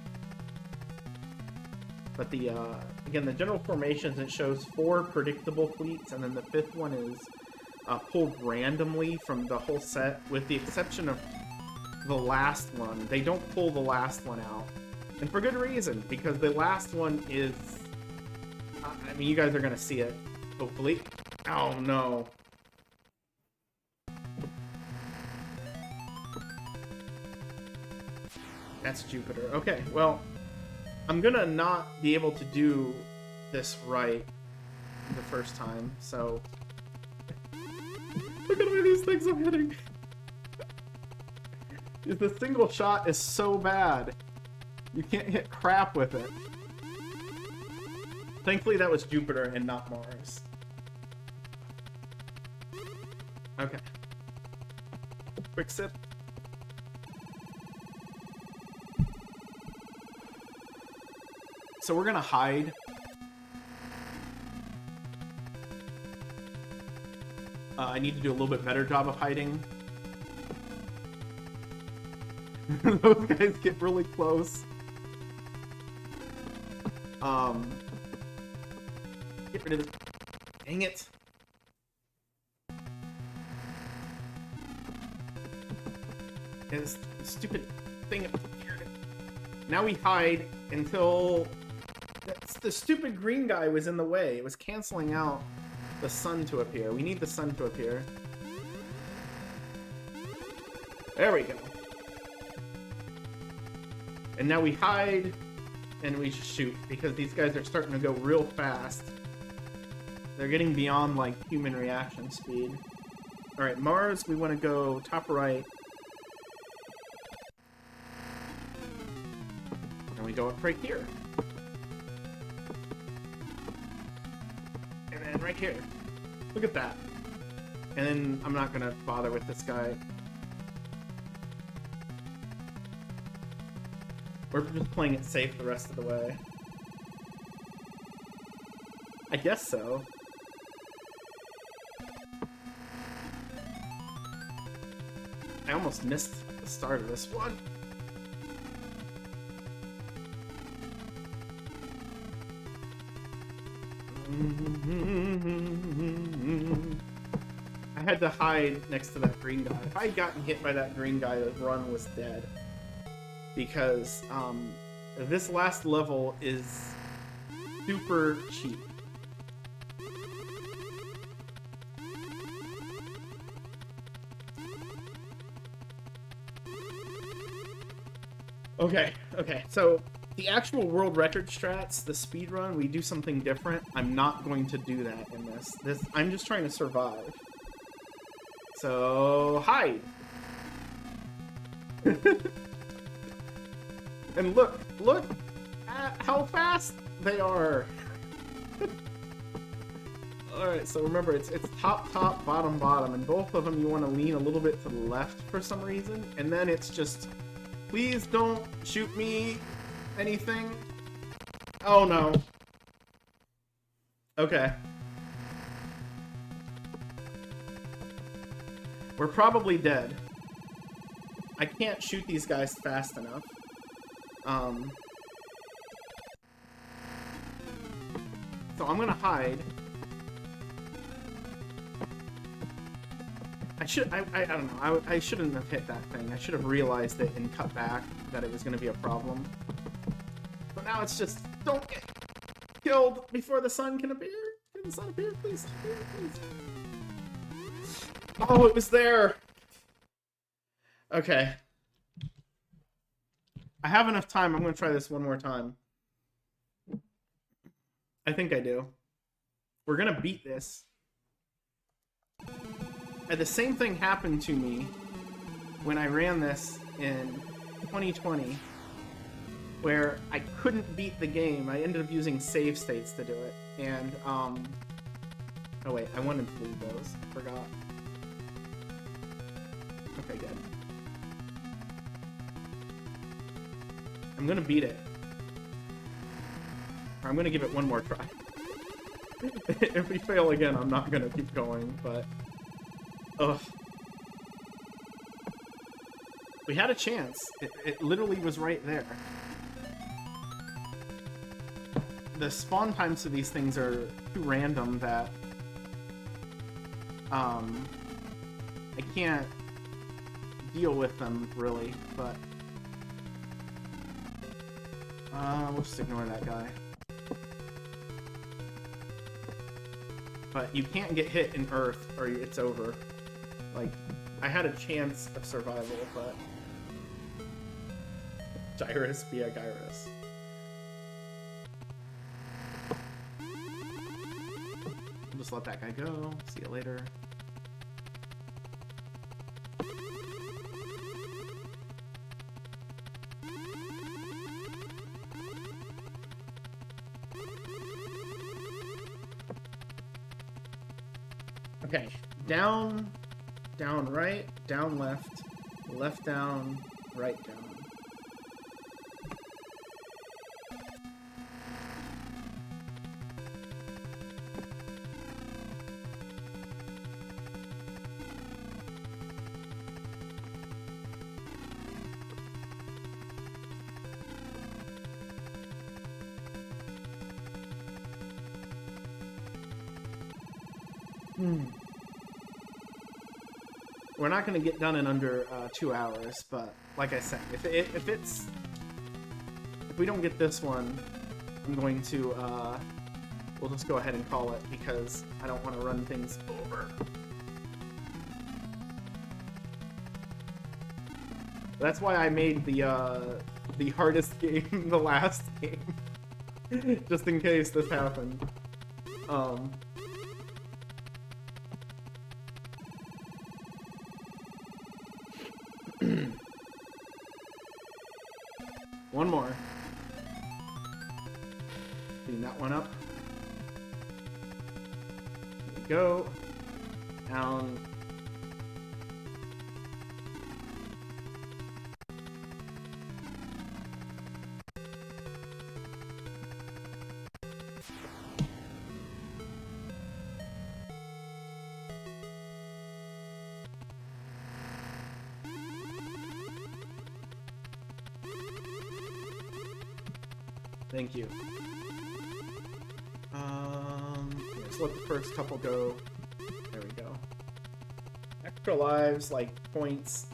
But the, again, the general formations, it shows 4 predictable fleets, and then the 5th one is pulled randomly from the whole set, with the exception of the last one. They don't pull the last one out. And for good reason, because the last one is... I mean, you guys are going to see it, hopefully. Oh, no. That's Jupiter. Okay, well, I'm going to not be able to do this right the first time, so... Look at all these things I'm hitting. The single shot is so bad. You can't hit crap with it. Thankfully, that was Jupiter and not Mars. Okay. Quick sip. So we're gonna hide. I need to do a little bit better job of hiding. Those guys get really close. Get rid of it. Dang it. This stupid thing up here. Now we hide until the stupid green guy was in the way. It was canceling out the sun to appear. We need the sun to appear. There we go. And now we hide, and we just shoot, because these guys are starting to go real fast. They're getting beyond, like, human reaction speed. Alright, Mars, we want to go top right. And we go up right here. And then right here. Look at that. And then I'm not gonna bother with this guy. We're just playing it safe the rest of the way. I guess so. I almost missed the start of this one. I had to hide next to that green guy. If I had gotten hit by that green guy, the run was dead. Because this last level is super cheap. Okay, so the actual world record strats, the speedrun, we do something different. I'm not going to do that in this. I'm just trying to survive. So, hide! And look at how fast they are! Alright, so remember, it's top, top, bottom, bottom, and both of them you want to lean a little bit to the left for some reason, and then it's just... Please don't shoot me anything. Oh no. Okay. We're probably dead. I can't shoot these guys fast enough. So I'm gonna hide. I don't know, I shouldn't have hit that thing. I should have realized it and cut back that it was going to be a problem. But now it's just, don't get killed before the sun can appear. Can the sun appear, please? Appear, please. Oh, it was there. Okay. I have enough time. I'm going to try this one more time. I think I do. We're going to beat this. And the same thing happened to me when I ran this in 2020, where I couldn't beat the game. I ended up using save states to do it, and, oh wait, I wanted to leave those. Forgot. Okay, good. I'm gonna beat it. Or I'm gonna give it one more try. If we fail again, I'm not gonna keep going, but... Ugh. We had a chance. It literally was right there. The spawn times of these things are too random that... I can't deal with them, really, but... we'll just ignore that guy. But you can't get hit in Earth, or it's over. Like, I had a chance of survival, but... Gyrus be a Gyrus. I'll just let that guy go. See you later. Okay, down, down right, down left, left down, right down. We're not going to get done in under 2 hours, but like I said, if we don't get this one, I'm going to we'll just go ahead and call it because I don't want to run things over. That's why I made the hardest game the last game. Just in case this happened. One more. Clean that one up. There we go. Down. Thank you. Let's let the first couple go. There we go. Extra lives, like points.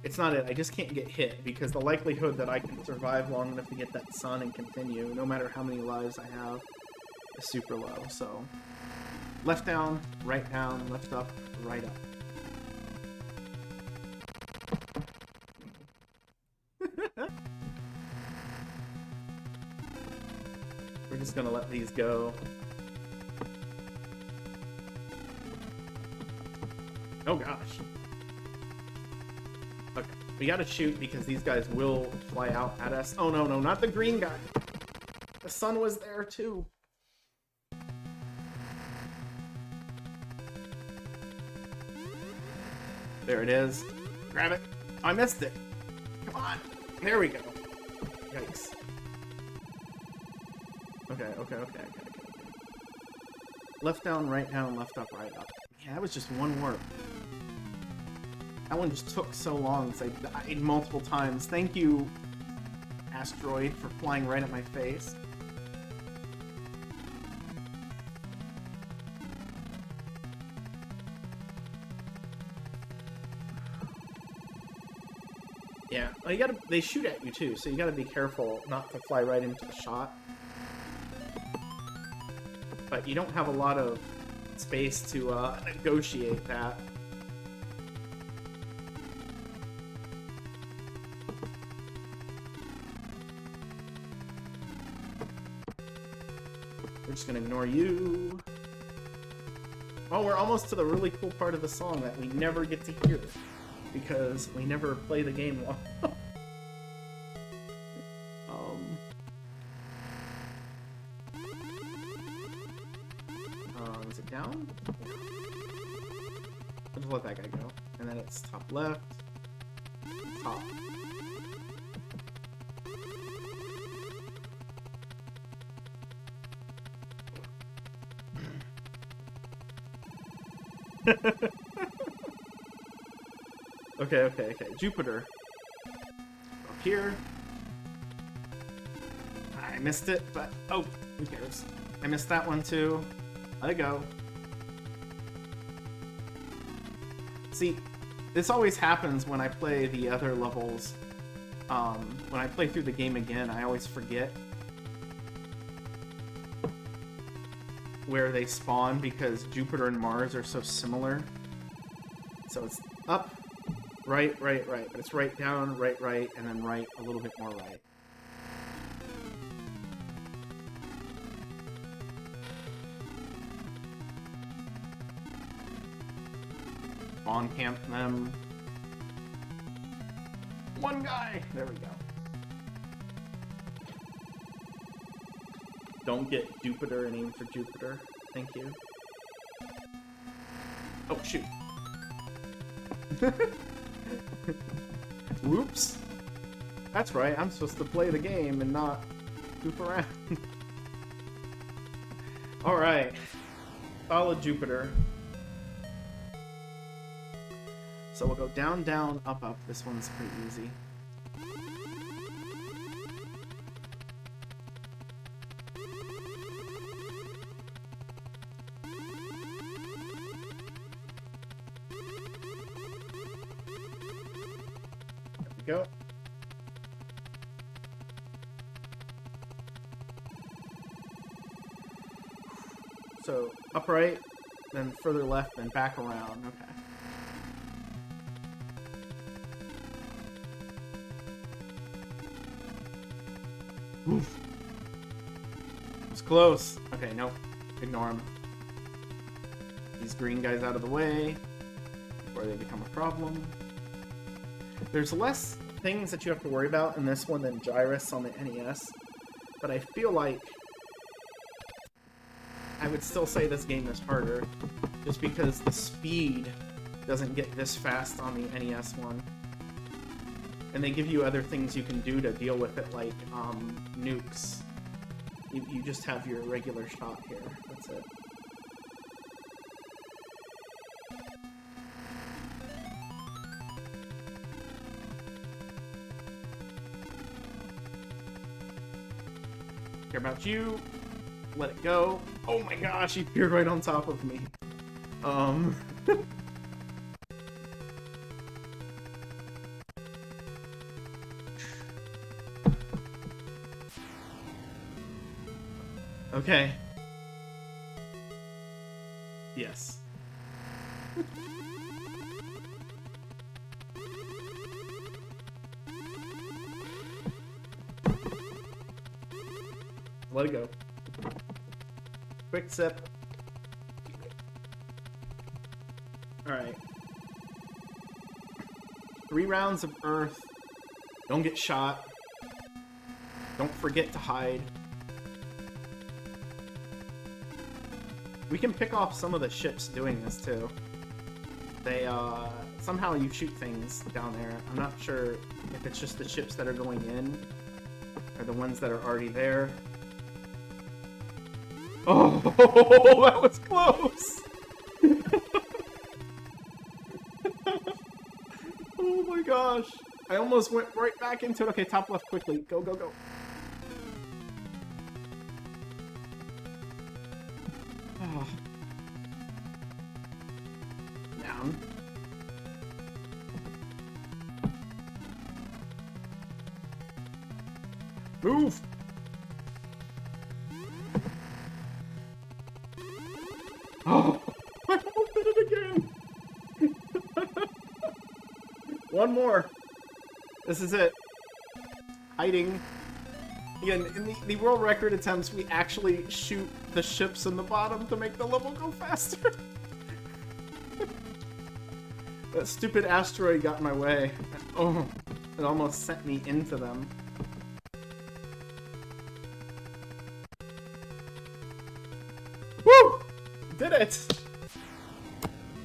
It's not it. I just can't get hit because the likelihood that I can survive long enough to get that sun and continue, no matter how many lives I have, is super low. So, left down, left up, right up. We're just gonna let these go. Oh gosh. Okay, we gotta shoot because these guys will fly out at us. Oh no, not the green guy. The sun was there too. There it is. Grab it. I missed it. Come on. There we go. Yikes. Okay. Left down, left up, right up. Yeah, that was just one warp. That one just took so long because I died multiple times. Thank you, asteroid, for flying right at my face. Yeah, well, they shoot at you too, so you gotta be careful not to fly right into the shot. But you don't have a lot of space to negotiate that. We're just gonna ignore you. Oh, we're almost to the really cool part of the song that we never get to hear because we never play the game long. Is it down? Yeah. I'll just let that guy go. And then it's top left, top. Okay. Jupiter. Up here. I missed it, but oh, who cares? I missed that one too. Let it go. See, this always happens when I play the other levels. When I play through the game again, I always forget where they spawn because Jupiter and Mars are so similar. So it's up, right, but it's right down, right, and then right, a little bit more right. On camp them. One guy! There we go. Don't get Jupiter and aim for Jupiter. Thank you. Oh, shoot. Whoops. That's right, I'm supposed to play the game and not goof around. Alright. Follow Jupiter. So we'll go down, down, up, up. This one's pretty easy. There we go. So upright, then further left, then back around. Okay. Oof. It's close. Okay, nope. Ignore him. These green guys out of the way before they become a problem. There's less things that you have to worry about in this one than Gyrus on the NES, but I feel like I would still say this game is harder, just because the speed doesn't get this fast on the NES one. And they give you other things you can do to deal with it, like nukes. You just have your regular shot here. That's it. Care about you. Let it go. Oh my gosh, he appeared right on top of me. Okay. Yes. Let it go. Quick sip. Alright. 3 rounds of Earth. Don't get shot. Don't forget to hide. We can pick off some of the ships doing this too. They, somehow you shoot things down there. I'm not sure if it's just the ships that are going in or the ones that are already there. Oh, that was close! Oh my gosh. I almost went right back into it. Okay, top left quickly. Go, go, go. Oh. Down. Move! Oh! I almost did it again! One more. This is it. Hiding. Again, in the world record attempts, we actually shoot the ships in the bottom to make the level go faster. That stupid asteroid got in my way. Oh, it almost sent me into them. Woo! Did it!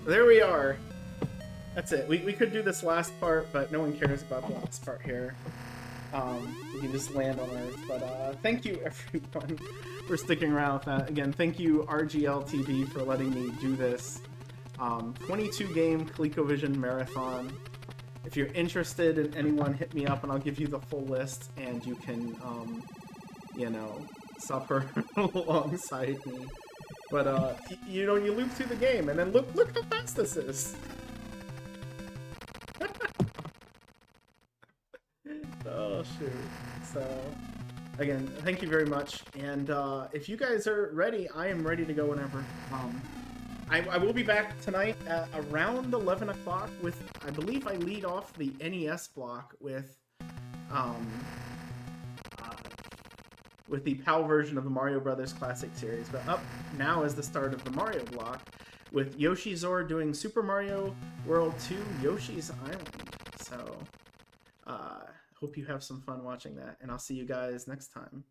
There we are. That's it. We could do this last part, but no one cares about the last part here. We can just land on Earth. But thank you, everyone, for sticking around with that. Again, thank you, RGLTV, for letting me do this 22-game ColecoVision marathon. If you're interested in anyone, hit me up and I'll give you the full list, and you can, you know, suffer alongside me. But, you know, you loop through the game, and then look how fast this is! Oh, shoot. So, again, thank you very much, and if you guys are ready, I am ready to go whenever. I will be back tonight at around 11 o'clock with, I believe I lead off the NES block with the PAL version of the Mario Brothers Classic Series. But up now is the start of the Mario block with Yoshizor doing Super Mario World 2 Yoshi's Island. So, hope you have some fun watching that, and I'll see you guys next time.